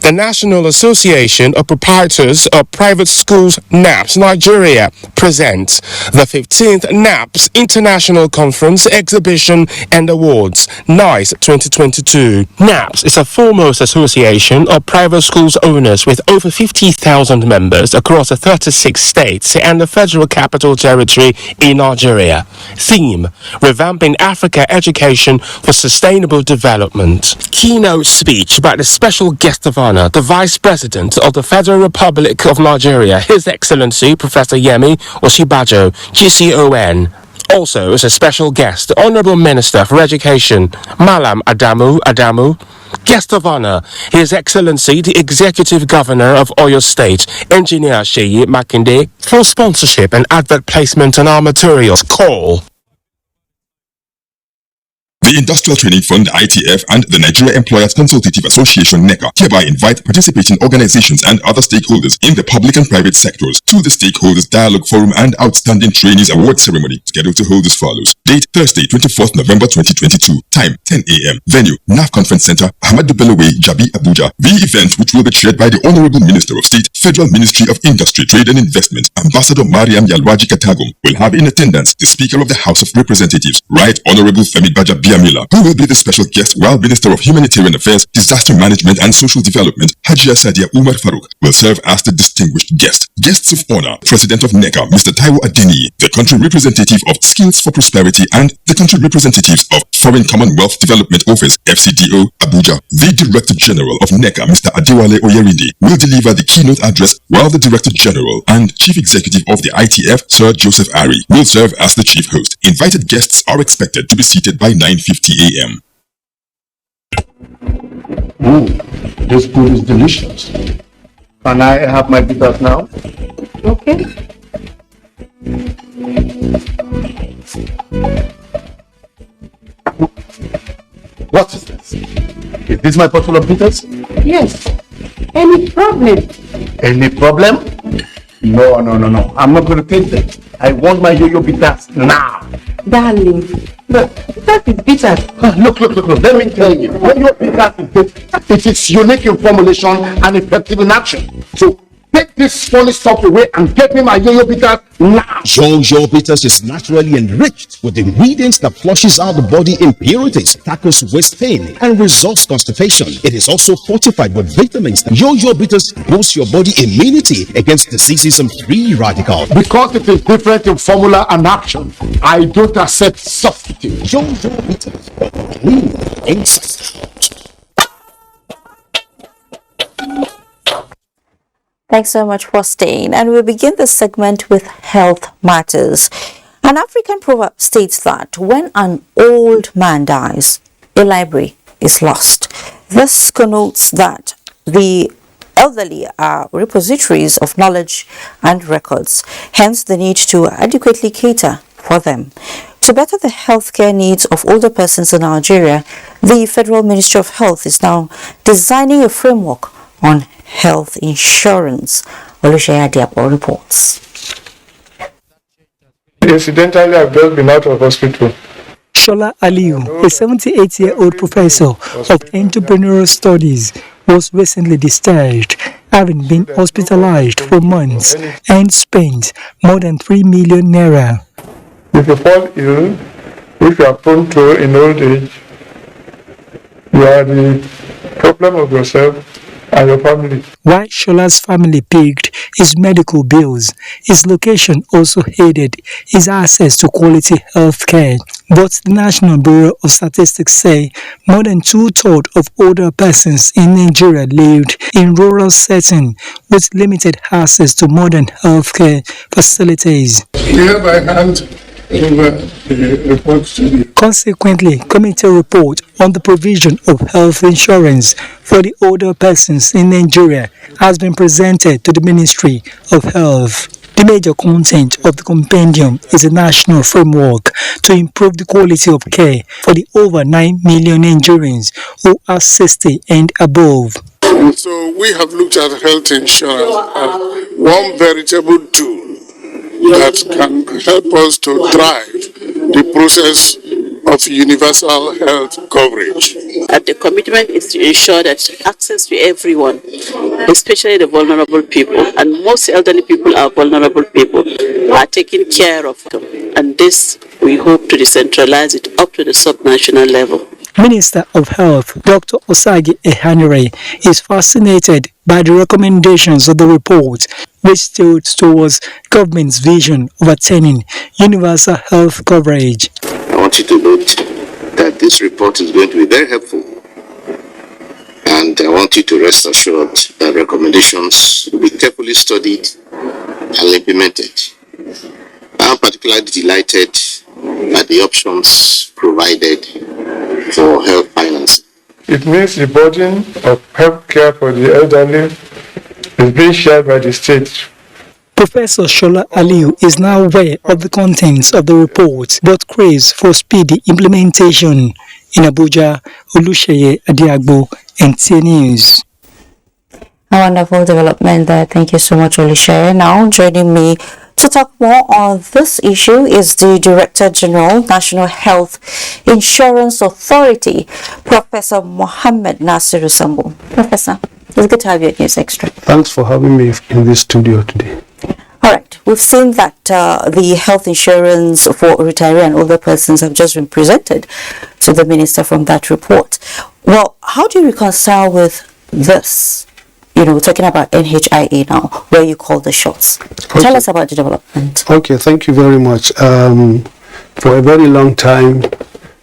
The National Association of Proprietors of Private Schools, NAPS Nigeria, presents the 15th NAPS International Conference, Exhibition and Awards, NICE 2022. NAPS is a foremost association of private schools owners with over 50,000 members across the 36 states and the Federal Capital Territory in Nigeria. Theme: Revamping Africa Education for Sustainable Development. Keynote speech by the special guest of honor, the Vice President of the Federal Republic of Nigeria, His Excellency Professor Yemi Osibajo, GCON. Also, as a special guest, the Honorable Minister for Education, Malam Adamu. Guest of honor, His Excellency the Executive Governor of Oyo State, Engineer Sheyi Makinde. For sponsorship and advert placement on our materials, call. The Industrial Training Fund, ITF, and the Nigeria Employers Consultative Association, NECA, hereby invite participating organizations and other stakeholders in the public and private sectors to the Stakeholders Dialogue Forum and Outstanding Trainees Award Ceremony, scheduled to hold as follows. Date, Thursday, 24th November 2022. Time, 10 a.m. Venue, NAF Conference Center, Ahmadu Bello Way, Jabi, Abuja. The event, which will be chaired by the Honorable Minister of State, Federal Ministry of Industry, Trade and Investment, Ambassador Mariam Yalwaji Katagum, will have in attendance the Speaker of the House of Representatives, Right Honorable Femi Bajabiamila, who will be the special guest, while Minister of Humanitarian Affairs, Disaster Management and Social Development, Hajia Sadia Umar Farouk, will serve as the distinguished guest. Guests of honor, President of NECA, Mr. Taiwo Adini, the country representative of Skills for Prosperity and the country representatives of Foreign Commonwealth Development Office, FCDO, Abuja. The Director General of NECA, Mr. Adewale Oyerinde, will deliver the keynote address, while the Director General and Chief Executive of the ITF, Sir Joseph Ari, will serve as the chief host. Invited guests are expected to be seated by 9:50 a.m. This food is delicious. Can I have my bitters now? Okay. What is this? Is this my bottle of bitters? Yes. Any problem? Any problem? No. I'm not going to take them. I want my yo-yo bitters now. Darling, look, that is bitter. Look. Let me tell you. Yo-yo bitters is bitter. It is unique in formulation and effective in action. So take this funny stuff away and get me my yo-yo bitters now. Yo-Yo Bitters is naturally enriched with ingredients that flushes out the body impurities, tackles waist pain, and resolves constipation. It is also fortified with vitamins. Yo-Yo Bitters boosts your body immunity against diseases and free radicals. Because it is different in formula and action, I don't accept substitute. Yo-Yo Bitters, clean inside. Thanks so much for staying. And we'll begin this segment with health matters. An African proverb states that when an old man dies, a library is lost. This connotes that the elderly are repositories of knowledge and records, hence the need to adequately cater for them. To better the healthcare needs of older persons in Nigeria, the Federal Ministry of Health is now designing a framework on health insurance. Oluseyi Adiapo reports. Incidentally, I've just been out of hospital. Shola Aliu, a 78-year-old professor of entrepreneurial studies, was recently discharged, having been hospitalized for months and spent more than 3 million naira. If you fall ill, if you are prone to in old age, you are the problem of yourself and your family. While Shola's family paid his medical bills, his location also aided his access to quality health care. But the National Bureau of Statistics say more than two-thirds of older persons in Nigeria lived in rural settings with limited access to modern healthcare facilities. Hereby hand over the report to the Consequently, committee report on the provision of health insurance for the older persons in Nigeria has been presented to the Ministry of Health. The major content of the compendium is a national framework to improve the quality of care for the over 9 million Nigerians who are 60 and above. So we have looked at health insurance as one veritable tool that can help us to drive the process of universal health coverage. The commitment is to ensure that access to everyone, especially the vulnerable people, and most elderly people are vulnerable people, are taken care of. And this, we hope to decentralize it up to the subnational level. Minister of Health, Dr. Osagi Ehanire, is fascinated by the recommendations of the report, which tilts towards government's vision of attaining universal health coverage. I want you to note that this report is going to be very helpful, and I want you to rest assured that recommendations will be carefully studied and implemented. I'm particularly delighted at the options provided for health finance. It means the burden of health care for the elderly is being shared by the state. Professor Shola Aliu is now aware of the contents of the report, but craves for speedy implementation. In Abuja, Olusheye Adiagbo, NTA News. A wonderful development there. Thank you so much, Olusheye. Now, joining me to talk more on this issue is the Director General, National Health Insurance Authority, Professor Mohammed Nasiru Sambo. Professor, it's good to have you at News Extra. Thanks for having me in this studio today. All right, we've seen that the health insurance for retiree and older persons have just been presented to the minister from that report. Well, how do you reconcile with this? You know, talking about NHIA now, where you call the shots. Okay. Tell us about the development. Okay, thank you very much. For a very long time,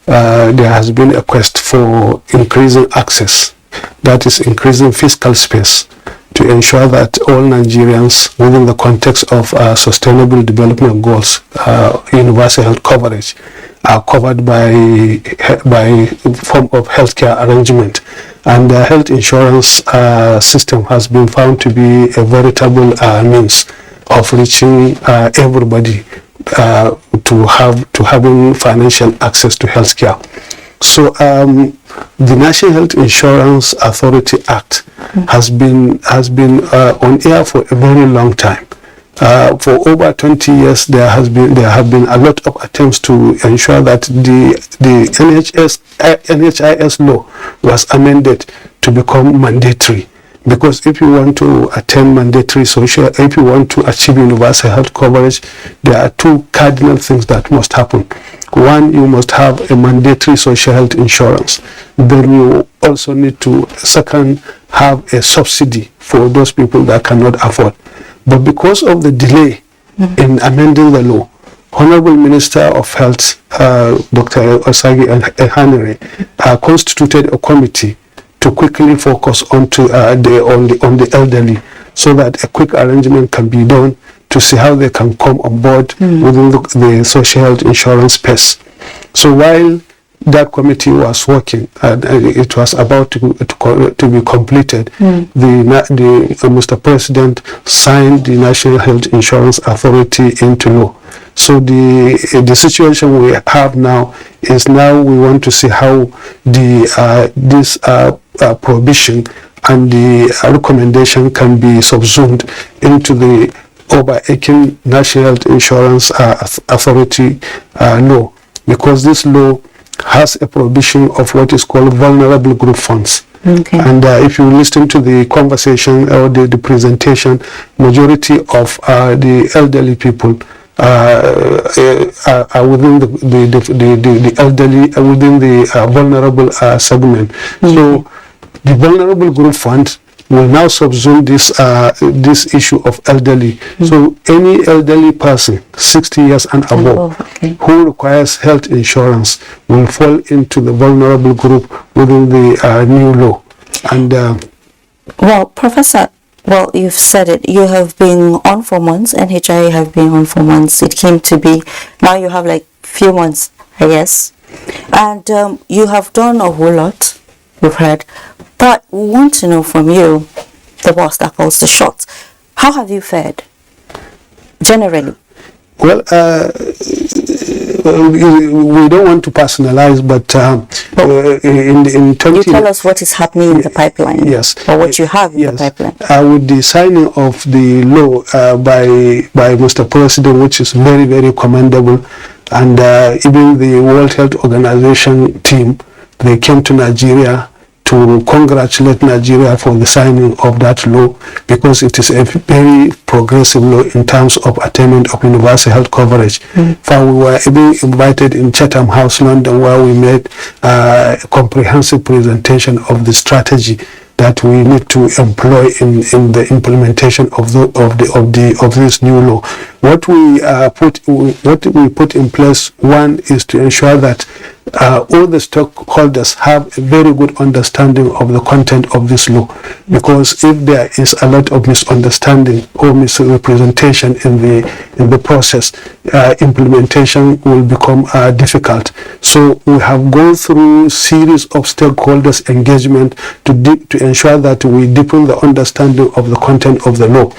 there has been a quest for increasing access, that is increasing fiscal space, to ensure that all Nigerians, within the context of sustainable development goals, universal health coverage, are covered by form of healthcare arrangement. And the health insurance system has been found to be a veritable means of reaching everybody to having financial access to healthcare. So the National Health Insurance Authority Act has been on air for a very long time. For over 20 years, there have been a lot of attempts to ensure that the NHIS law was amended to become mandatory. Because if you want to attain mandatory social, if you want to achieve universal health coverage, there are two cardinal things that must happen. One, you must have a mandatory social health insurance. Then you also need to, second, have a subsidy for those people that cannot afford. But because of the delay in amending the law, Honorable Minister of Health, Dr. Osagi Ehanire, constituted a committee to quickly focus on the elderly, so that a quick arrangement can be done to see how they can come on board within the social health insurance space. So while that committee was working and it was about to be completed, Mr. President signed the National Health Insurance Authority into law. So the situation we have now is we want to see how this prohibition and the recommendation can be subsumed into the overarching National Health Insurance Authority law, because this law has a prohibition of what is called vulnerable group funds. Okay. And if you listen to the conversation or the presentation, majority of the elderly people are within the elderly, within the vulnerable segment. So the vulnerable group fund will now subsume this issue of elderly. So any elderly person 60 years and above who requires health insurance will fall into the vulnerable group within the new law. And well, Professor, well, you've said it. You have been on for months. NHI have been on for months. It came to be. Now you have like few months, I guess. And you have done a whole lot, we've heard. But we want to know from you, the boss that calls the shots. How have you fared, generally? Well, we don't want to personalize, but in 20... You tell us what is happening in the pipeline. Yes. Or what you have in the pipeline. With the signing of the law by Mr. President, which is very, very commendable, and even the World Health Organization team, they came to Nigeria to congratulate Nigeria for the signing of that law, because it is a very progressive law in terms of attainment of universal health coverage. For we were even invited in Chatham House, London, where we made a comprehensive presentation of the strategy that we need to employ in the implementation of this new law. What we put in place, one, is to ensure that all the stakeholders have a very good understanding of the content of this law, because if there is a lot of misunderstanding or misrepresentation in the process, implementation will become difficult. So we have gone through a series of stakeholders engagement to ensure that we deepen the understanding of the content of the law.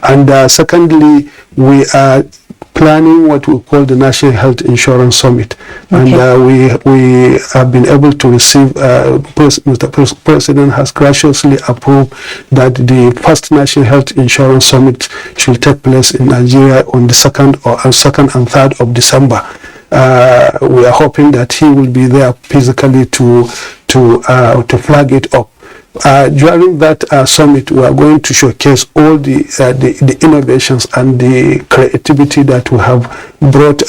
And secondly, we are planning what we call the National Health Insurance Summit. And we have been able to receive, Mr. President has graciously approved that the first National Health Insurance Summit should take place in Nigeria on the 2nd and 3rd of December. We are hoping that he will be there physically to flag it up. During that summit, we are going to showcase all the innovations and the creativity that we have brought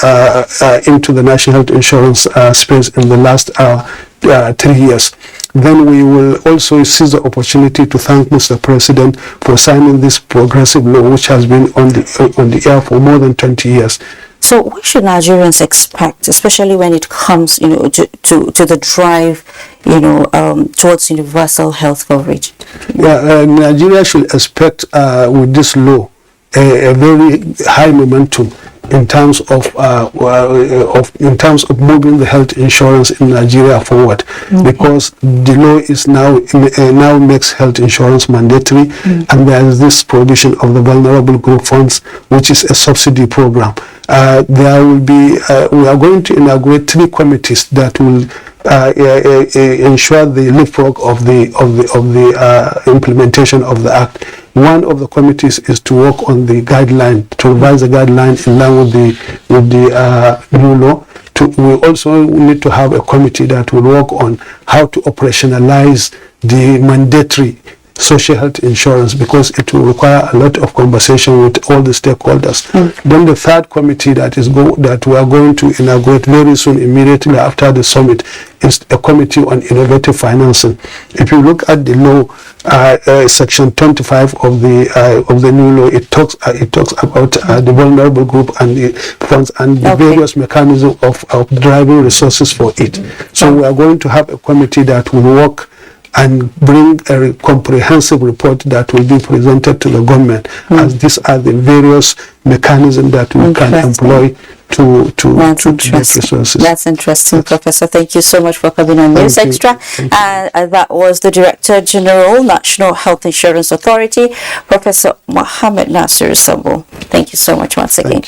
into the National Health Insurance space in the last 3 years. Then we will also seize the opportunity to thank Mr. President for signing this progressive law, which has been on the air for more than 20 years. So what should Nigerians expect, especially when it comes, to the drive, towards universal health coverage? Nigeria should expect with this law a very high momentum in terms of moving the health insurance in Nigeria forward, because the law is now makes health insurance mandatory, and there is this provision of the vulnerable group funds, which is a subsidy program. There will be we are going to inaugurate 3 committees that will ensure the leapfrog of the implementation of the act. One of the committees is to work on the guideline, to revise the guideline in line with the new law. We also need to have a committee that will work on how to operationalize the mandatory social health insurance, because it will require a lot of conversation with all the stakeholders. Then the 3rd committee that we are going to inaugurate very soon, immediately after the summit, is a committee on innovative financing. If you look at the law, section 25 of the new law, it talks about the vulnerable group and the funds and the various mechanisms of driving resources for it. So we are going to have a committee that will work and bring a comprehensive report that will be presented to the government, as these are the various mechanisms that we can employ to get resources. That's interesting, Professor. Thank you so much for coming on News Extra. That was the Director General, National Health Insurance Authority, Professor Mohammed Nasir Sambo. Thank you so much once again.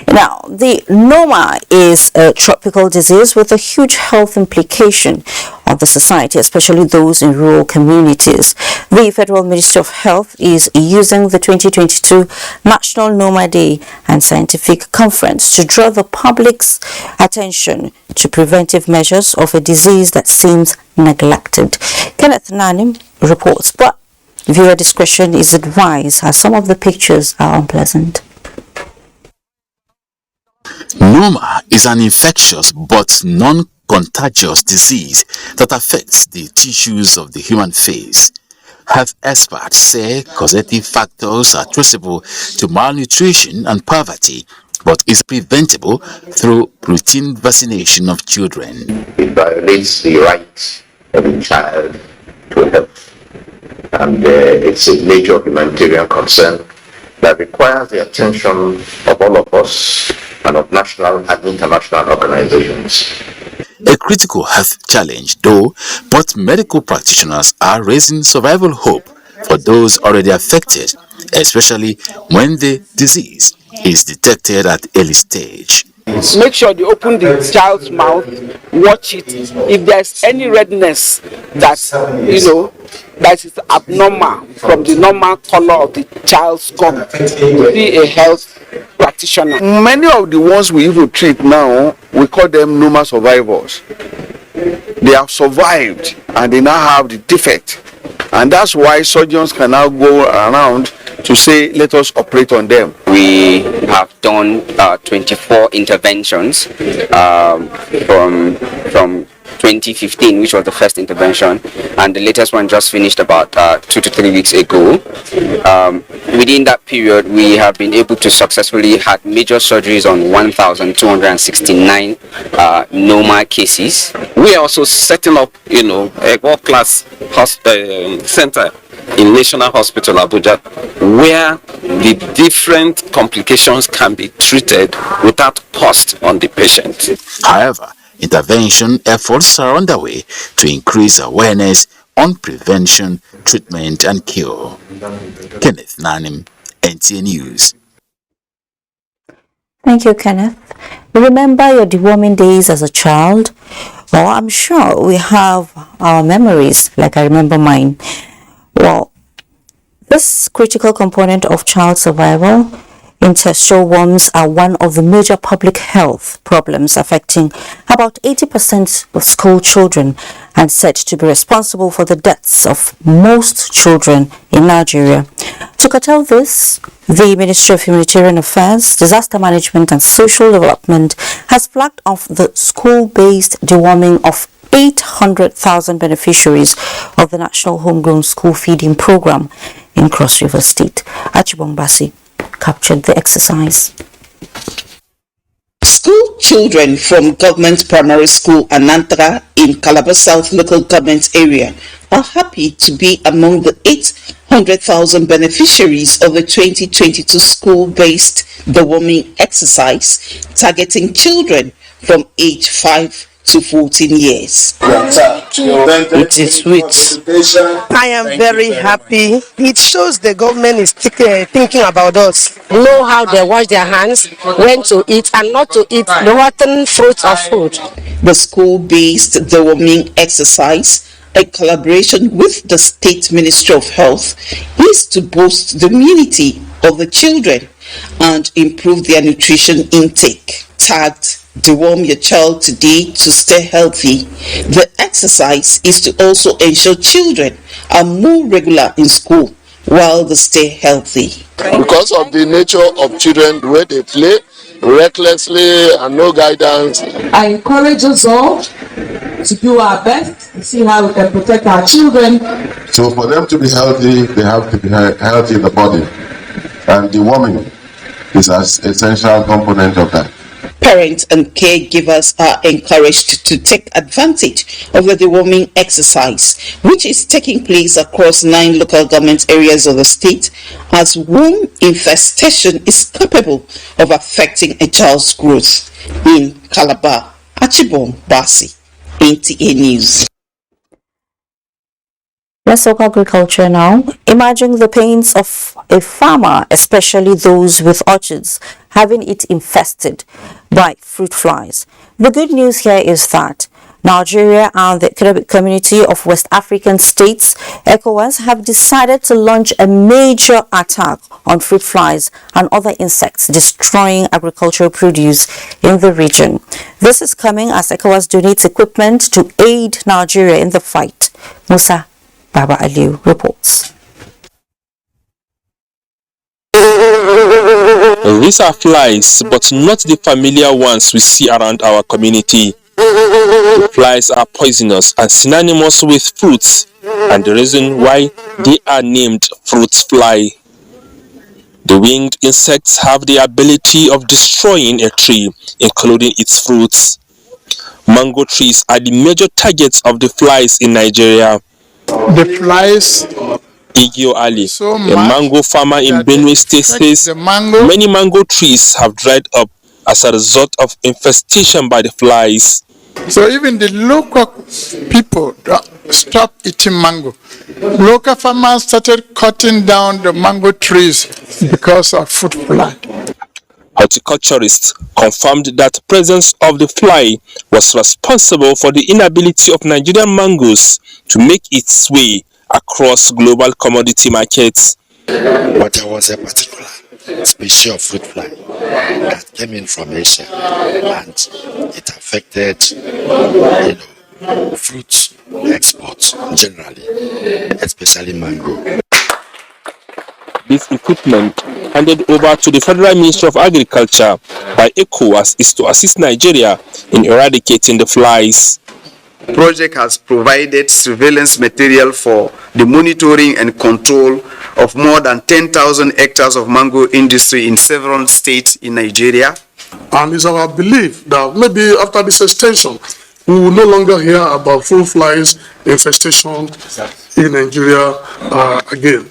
Now, the NOMA is a tropical disease with a huge health implication on the society, especially those in rural communities. The Federal Ministry of Health is using the 2022 National NOMA Day and Scientific Conference to draw the public's attention to preventive measures of a disease that seems neglected. Kenneth Nanim reports, but viewer discretion is advised as some of the pictures are unpleasant. NOMA is an infectious but non-contagious disease that affects the tissues of the human face. Health experts say causative factors are traceable to malnutrition and poverty, but is preventable through routine vaccination of children. It violates the right of a child to health, and it's a major humanitarian concern that requires the attention of all of us and of national and international organizations. A critical health challenge, though, but medical practitioners are raising survival hope for those already affected, especially when the disease is detected at early stage. Make sure they open the child's mouth, watch it. If there's any redness that that is abnormal from the normal color of the child's gum, be a health practitioner. Many of the ones we even treat now, we call them normal survivors. They have survived and they now have the defect, and that's why surgeons can now go around to say, let us operate on them. We have done 24 interventions from 2015, which was the first intervention, and the latest one just finished about 2 to 3 weeks ago. Within that period, we have been able to successfully have major surgeries on 1,269 normal cases. We are also setting up, a world-class center in National Hospital Abuja, where the different complications can be treated without cost on the patient. However, intervention efforts are underway to increase awareness on prevention, treatment and cure. Kenneth Nanim, NTA News. Thank you, Kenneth. Remember your deworming days as a child? Well, I'm sure we have our memories, like I remember mine. Well, this critical component of child survival, intestinal worms, are one of the major public health problems affecting about 80% of school children and said to be responsible for the deaths of most children in Nigeria. To curtail this, the Ministry of Humanitarian Affairs, Disaster Management and Social Development has flagged off the school-based deworming of 800,000 beneficiaries of the National Homegrown School Feeding Program in Cross River State. Achibong Basi captured the exercise. School children from Government Primary School Anantra in Calabar South Local Government Area are happy to be among the 800,000 beneficiaries of the 2022 school-based deworming exercise targeting children from age 5 to 14 years. It is sweet. I am very happy. It shows the government is thinking about us. Know how they wash their hands, when to eat and not to eat rotten fruits or food. The school-based deworming exercise, a collaboration with the State Ministry of Health, is to boost the immunity of the children and improve their nutrition intake. Tagged "Deworm your child today to stay healthy," the exercise is to also ensure children are more regular in school while they stay healthy. Because of the nature of children, the way they play recklessly and no guidance. I encourage us all to do our best to see how we can protect our children. So for them to be healthy, they have to be healthy in the body. And deworming is an essential component of that. Parents and caregivers are encouraged to take advantage of the deworming exercise, which is taking place across 9 local government areas of the state, as worm infestation is capable of affecting a child's growth. In Calabar, Achibong Basi, NTA News. Let's talk agriculture now. Imagine the pains of a farmer, especially those with orchards, having it infested by fruit flies. The good news here is that Nigeria and the Economic Community of West African States, ECOWAS, have decided to launch a major attack on fruit flies and other insects destroying agricultural produce in the region. This is coming as ECOWAS donates equipment to aid Nigeria in the fight. Musa Baba Aliu reports. These are flies, but not the familiar ones we see around our community. Flies are poisonous and synonymous with fruits, and the reason why they are named fruit fly. The winged insects have the ability of destroying a tree, including its fruits. Mango trees are the major targets of the flies in Nigeria. The flies Igio Ali, a mango farmer in Benue State, says many mango trees have dried up as a result of infestation by the flies. So even the local people stopped eating mango. Local farmers started cutting down the mango trees because of fruit fly. Horticulturists confirmed that presence of the fly was responsible for the inability of Nigerian mangoes to make its way across global commodity markets. But there was a particular species of fruit fly that came in from Asia, and it affected, fruit exports generally, especially mango. This equipment, handed over to the Federal Ministry of Agriculture by ECOWAS, is to assist Nigeria in eradicating the flies. The project has provided surveillance material for the monitoring and control of more than 10,000 hectares of mango industry in several states in Nigeria. And it's our belief that maybe after this extension, we will no longer hear about fruit flies infestation in Nigeria again.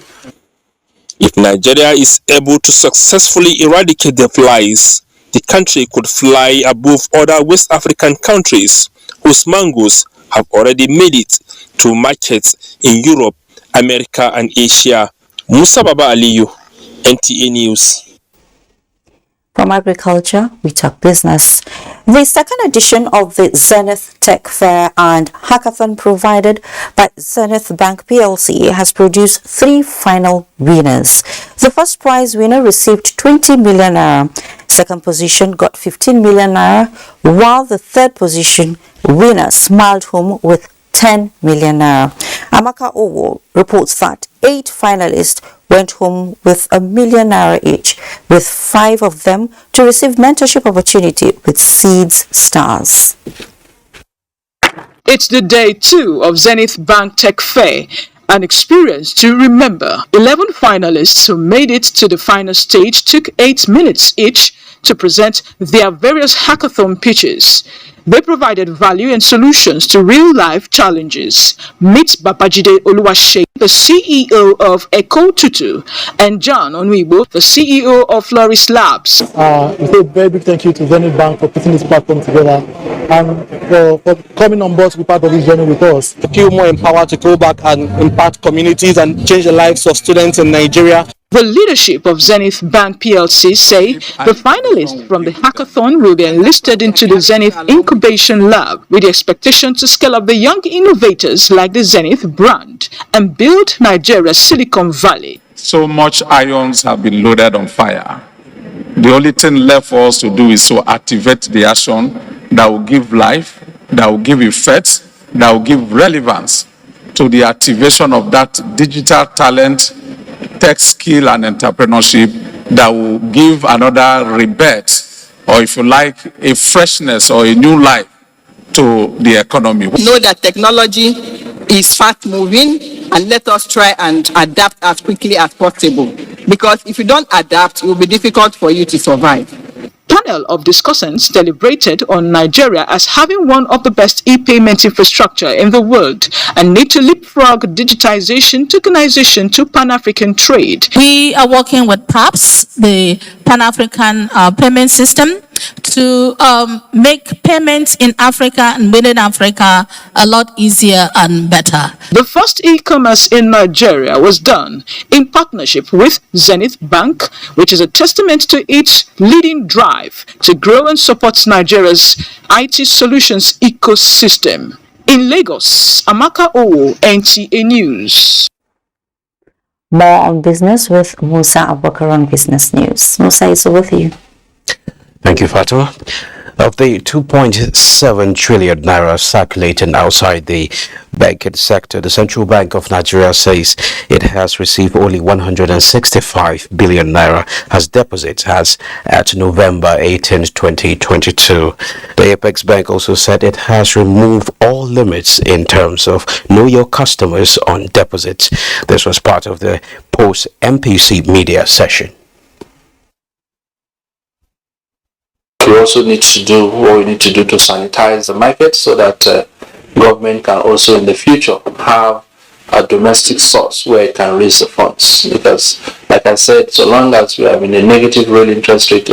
If Nigeria is able to successfully eradicate the flies, the country could fly above other West African countries whose mangoes have already made it to markets in Europe, America and Asia. Musa Baba Aliyu, NTA News. From agriculture, we talk business. The second edition of the Zenith Tech Fair and Hackathon provided by Zenith Bank PLC has produced 3 final winners. The first prize winner received 20 million naira. Second position got 15 million naira, while the third position winner smiled home with 10 million naira. Amaka Owo reports that 8 finalists went home with $1 million each, with 5 of them to receive mentorship opportunity with Seeds Stars. It's the day 2 of Zenith Bank Tech Fair, an experience to remember. 11 finalists who made it to the final stage took 8 minutes each to present their various hackathon pitches. They provided value and solutions to real-life challenges. Meet Babajide Oluwase, the CEO of Eco Tutu, and John Onwibo, the CEO of Floris Labs. We say a very big thank you to Zenith Bank for putting this platform together and for coming on board to be part of this journey with us. I feel more empowered to go back and impact communities and change the lives of students in Nigeria. The leadership of Zenith Bank PLC say the finalists from the hackathon will be enlisted into the Zenith Incubation Lab with the expectation to scale up the young innovators like the Zenith brand and build Nigeria's Silicon Valley. So much ions have been loaded on fire. The only thing left for us to do is to activate the action that will give life, that will give effect, that will give relevance to the activation of that digital talent, tech skill and entrepreneurship that will give another rebirth, or if you like, a freshness or a new life to the economy. We know that technology is fast moving, and let us try and adapt as quickly as possible, because if you don't adapt, it will be difficult for you to survive. Panel of discussants deliberated on Nigeria as having one of the best e-payment infrastructure in the world and need to leapfrog digitization, tokenization to Pan-African trade. We are working with PAPS, the Pan-African payment system, to make payments in Africa and within Africa a lot easier and better. The first e-commerce in Nigeria was done in partnership with Zenith Bank, which is a testament to its leading drive to grow and support Nigeria's IT solutions ecosystem. In Lagos, Amaka Owo, NTA News. More on business with Musa Abubakar on Business News. Musa, it's with you. Thank you, Fatima. Of the 2.7 trillion naira circulating outside the banking sector, the Central Bank of Nigeria says it has received only 165 billion naira as deposits as at November 18, 2022. The Apex Bank also said it has removed all limits in terms of know your customers on deposits. This was part of the post-MPC media session. We also need to do what we need to do to sanitize the market so that government can also in the future have a domestic source where it can raise the funds. Because, like I said, so long as we have in a negative real interest rate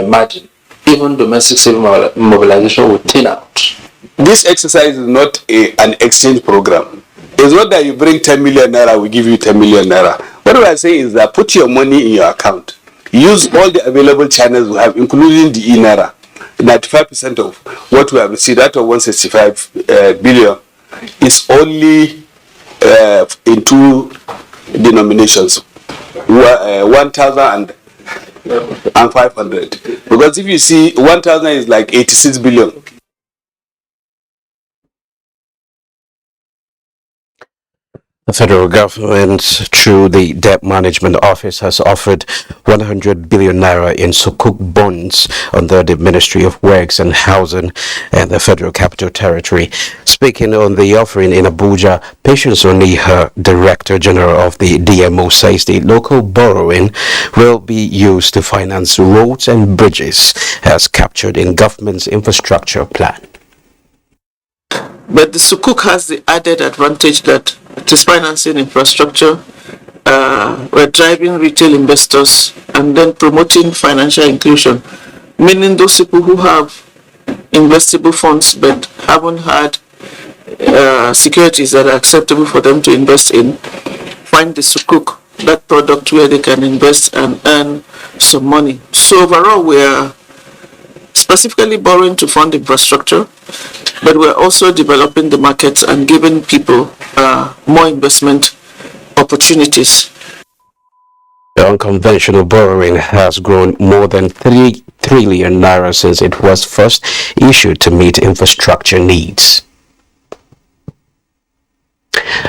margin, even domestic saving mobilization will thin out. This exercise is not an exchange program. It's not that you bring 10 million naira, we give you 10 million naira. What we are saying is that put your money in your account. Use all the available channels we have, including the e-naira. 95% of what we have received out of 165 billion is only in two denominations, 1,000 and 500. Because if you see 1,000 is like 86 billion. The federal government, through the Debt Management Office, has offered 100 billion naira in sukuk bonds under the Ministry of Works and Housing and the Federal Capital Territory. Speaking on the offering in Abuja, Patience Oniha, Director General of the DMO, says the local borrowing will be used to finance roads and bridges as captured in government's infrastructure plan. But the sukuk has the added advantage that it is financing infrastructure, we're driving retail investors and then promoting financial inclusion, meaning those people who have investable funds but haven't had securities that are acceptable for them to invest in, find the sukuk, that product where they can invest and earn some money. So overall, we're specifically borrowing to fund infrastructure, but we're also developing the markets and giving people more investment opportunities. The unconventional borrowing has grown more than 3 trillion naira since it was first issued to meet infrastructure needs.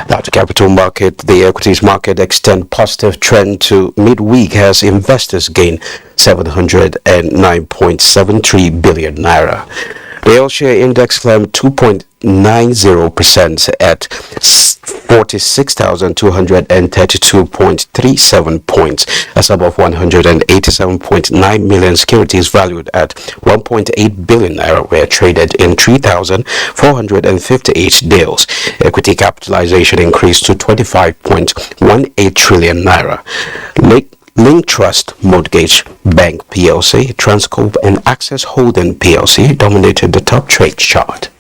Now to capital market, the equities market extend positive trend to midweek as investors gain 709.73 billion naira. The all-share index climbed 2.90% at 46,232.37 points, as above 187.9 million securities valued at 1.8 billion naira were traded in 3,458 deals. Equity capitalization increased to 25.18 trillion naira. Link Trust Mortgage Bank PLC, Transcorp and Access Holding PLC dominated the top trade chart.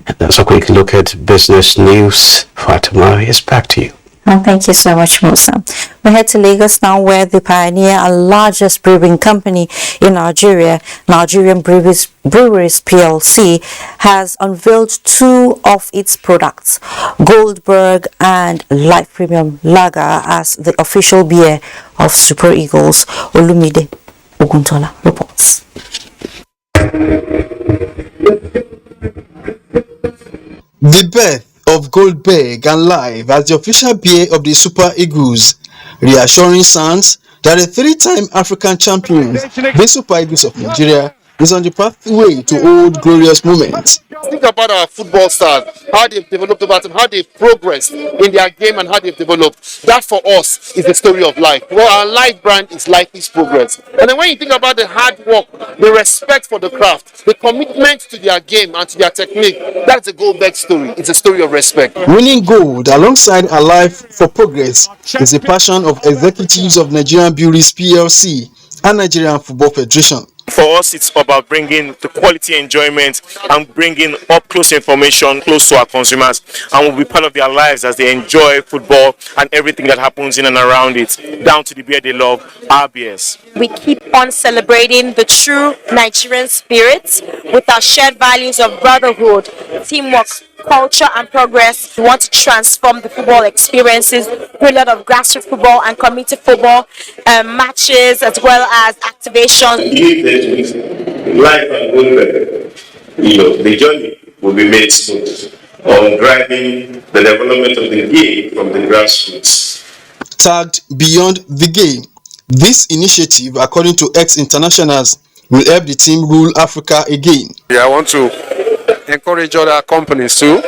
And that's a quick look at business news. Fatima, is back to you. And thank you so much, Musa. We head to Lagos now, where the pioneer and largest brewing company in Nigeria, Nigerian Breweries PLC, has unveiled two of its products, Goldberg and Light Premium Lager, as the official beer of Super Eagles. Olumide Oguntola reports. The birth of Goldberg and Live as the official beer of the Super Eagles, reassuring sounds that the three-time African champions, the Super Eagles of Nigeria, is on the pathway to old glorious moments. Think about our football stars, how they've developed over time, how they've progressed in their game and how they've developed. That for us is the story of life. Well, our life brand is Life's Progress. And then when you think about the hard work, the respect for the craft, the commitment to their game and to their technique, that's a Goldberg story. It's a story of respect. Winning gold alongside a life for progress is the passion of executives of Nigerian Breweries PLC and Nigerian Football Federation. For us, it's about bringing the quality enjoyment and bringing up close information close to our consumers, and we'll be part of their lives as they enjoy football and everything that happens in and around it, down to the beer they love, our beers. We keep on celebrating the true Nigerian spirit with our shared values of brotherhood, teamwork, culture and progress. We want to transform the football experiences through a lot of grassroots football and community football matches, as well as activations. Give the with life and Goldberg, the journey will be made smooth on driving the development of the game from the grassroots. Tagged Beyond the Game, this initiative, according to ex-internationals, will help the team rule Africa again. Yeah, I want to encourage other companies too,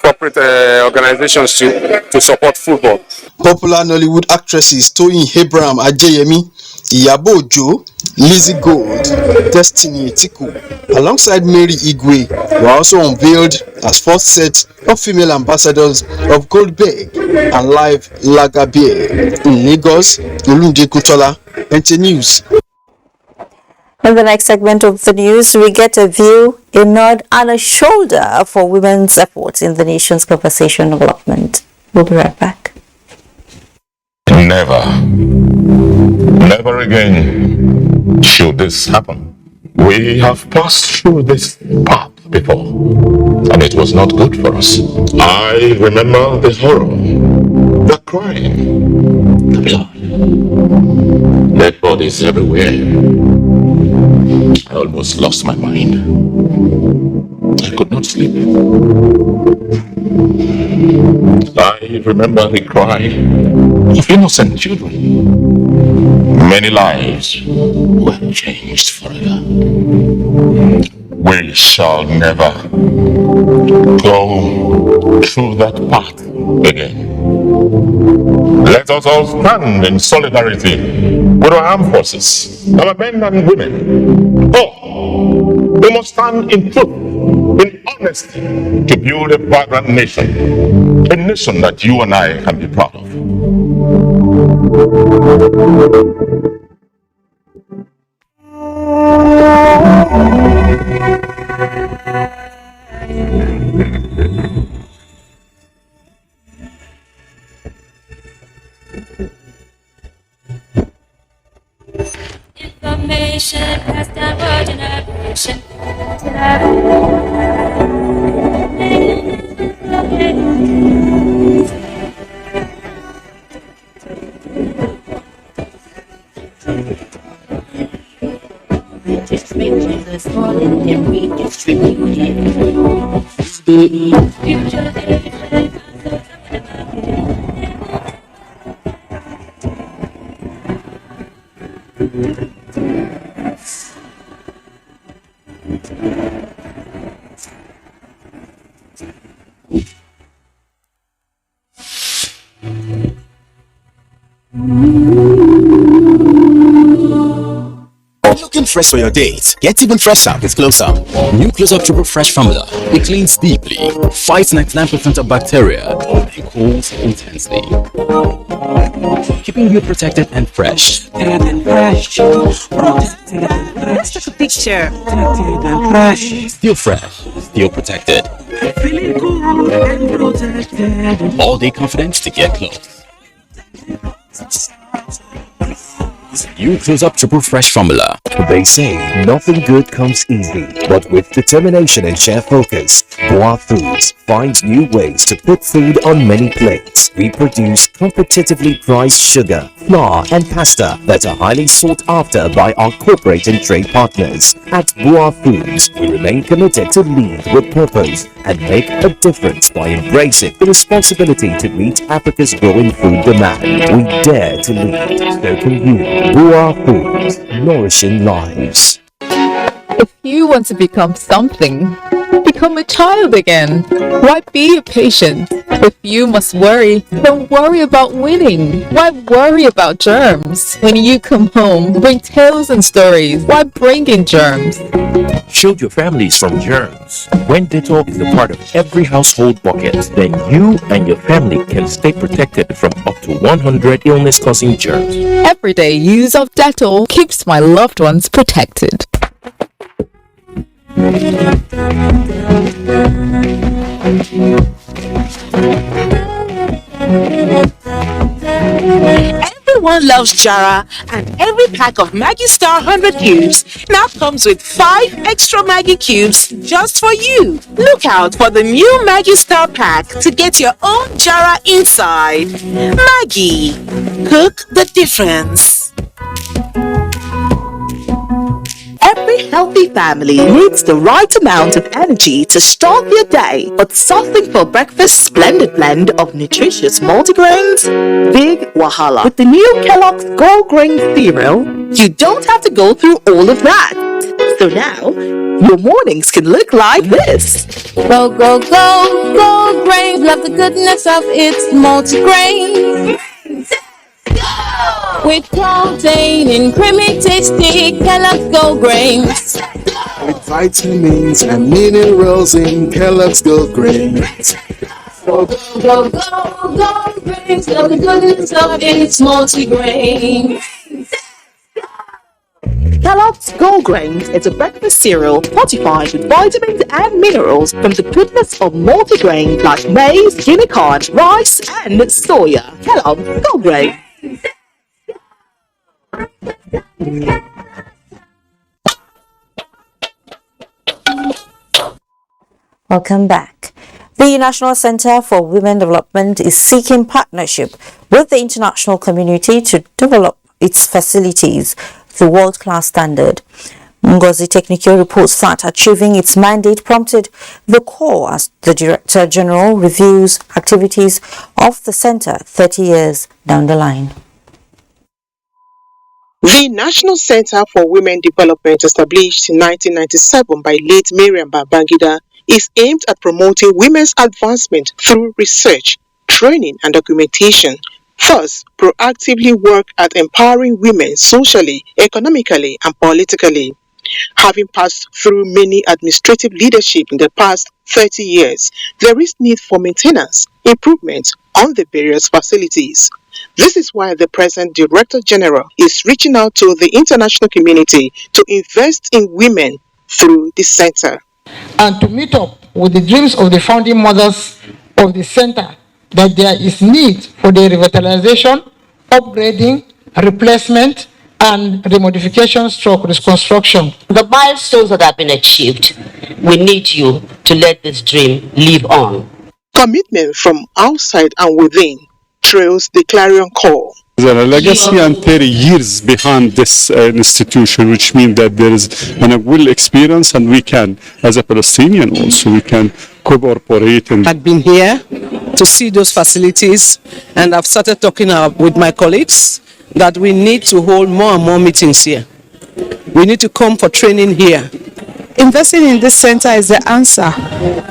corporate organizations to support football. Popular Nollywood actresses Toyin Abraham Ajayemi, Iyabo Ojo, Lizzie Gold, Destiny Etiku, alongside Mary Igwe, were also unveiled as first set of female ambassadors of Goldberg and Live Lager Beer. In Lagos, Olunde Kutola, NT News. In the next segment of the news, we get a view, a nod and a shoulder for women's efforts in the nation's conversation development. We'll be right back. Never again should this happen. We have passed through this path before, and it was not good for us. I remember the horror, the crying, the blood, dead bodies everywhere. I almost lost my mind. I could not sleep. I remember the cry of innocent children. Many lives were changed forever. We shall never go through that path again. Let us all stand in solidarity with our armed forces, our men and women. Oh, we must stand in truth, in honesty, to build a vibrant nation, a nation that you and I can be proud of. Information passed down for generation. This morning and redistributed. Looking fresh for your date? Get even fresher with Close Up. New Close Up Triple Fresh formula. It cleans deeply, fights 99% of bacteria, and cools intensely, keeping you protected and fresh. Let's take a picture. Protected and fresh. Still fresh, still protected. Feeling cool and protected. All day confidence to get close. New Close Up Triple Fresh formula. They say nothing good comes easy, but with determination and sheer focus, Boa Foods finds new ways to put food on many plates. We produce competitively priced sugar, flour, and pasta that are highly sought after by our corporate and trade partners. At Boa Foods, we remain committed to lead with purpose and make a difference by embracing the responsibility to meet Africa's growing food demand. We dare to lead. So can you. Boa Foods, nourishing lives. If you want to become something, become a child again. Why be a patient? If you must worry, then worry about winning. Why worry about germs? When you come home, bring tales and stories. Why bring in germs? Shield your families from germs. When Dettol is a part of every household bucket, then you and your family can stay protected from up to 100 illness-causing germs. Everyday use of Dettol keeps my loved ones protected. Everyone loves Jara, and every pack of Maggi Star 100 cubes now comes with 5 extra Maggi cubes just for you. Look out for the new Maggi Star pack to get your own Jara inside. Maggi, cook the difference. Every healthy family needs the right amount of energy to start their day, but something for breakfast splendid blend of nutritious multigrains? Big Wahala. With the new Kellogg's Gold Grain cereal, you don't have to go through all of that. So now, your mornings can look like this. Go, go, go, go grain. Love the goodness of its multigrain. With protein and creamy tasty Kellogg's Gold Grains. With vitamins and minerals in Kellogg's Gold Grains. Go, go, go, Gold Grains. Love the goodness of its multigrain. Kellogg's Gold Grains is a breakfast cereal fortified with vitamins and minerals from the goodness of multigrains like maize, guinea corn, rice, and soya. Kellogg's Gold Grains. Welcome back. The National Center for Women Development is seeking partnership with the international community to develop its facilities to world-class standard. Ngozi Technical reports that achieving its mandate prompted the call as the Director General reviews activities of the center 30 years down the line. The National Center for Women Development, established in 1997 by late Miriam Babangida, is aimed at promoting women's advancement through research, training, and documentation. Thus, proactively work at empowering women socially, economically, and politically. Having passed through many administrative leadership in the past 30 years, there is need for maintenance, improvement on the various facilities. This is why the present Director General is reaching out to the international community to invest in women through the center. And to meet up with the dreams of the founding mothers of the center, that there is need for the revitalization, upgrading, replacement, and remodification stroke reconstruction. The milestones that have been achieved, we need you to let this dream live on. Commitment from outside and within trails the clarion call. There are a legacy and 30 years behind this institution, which means that there is a well experience, and we can, as a Palestinian also, we can cooperate. I've been here to see those facilities, and I've started talking with my colleagues that we need to hold more and more meetings here. We need to come for training here. Investing in this center is the answer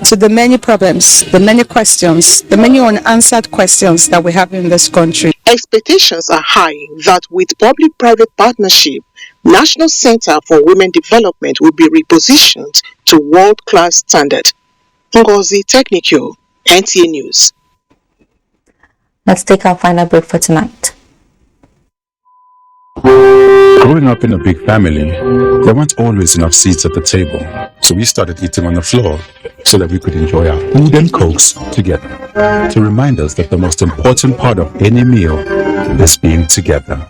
to the many problems, the many questions, the many unanswered questions that we have in this country. Expectations are high that with public-private partnership, National Center for Women Development will be repositioned to world-class standard. Ngozi Technical, NTA News. Let's take our final break for tonight. Growing up in a big family, there weren't always enough seats at the table, so we started eating on the floor so that we could enjoy our food and cokes together, to remind us that the most important part of any meal is being together.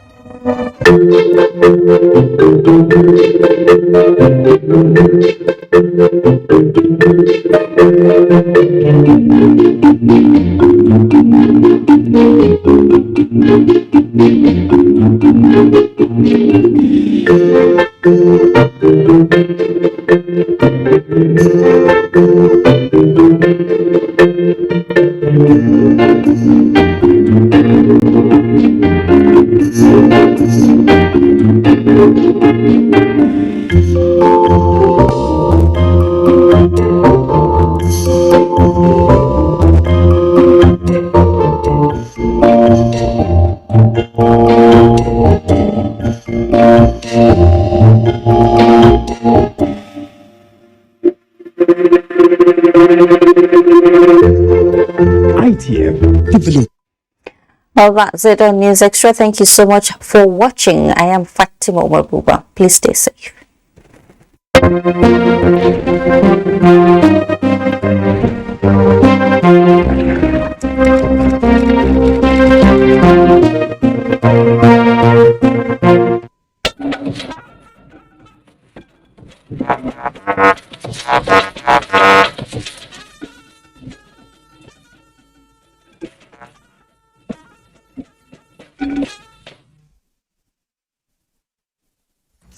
Well, that's it on News Extra. Thank you so much for watching. I am Fatima Mabuba. Please stay safe.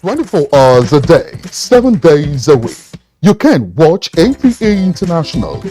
24 hours a day, 7 days a week. You can watch NTA International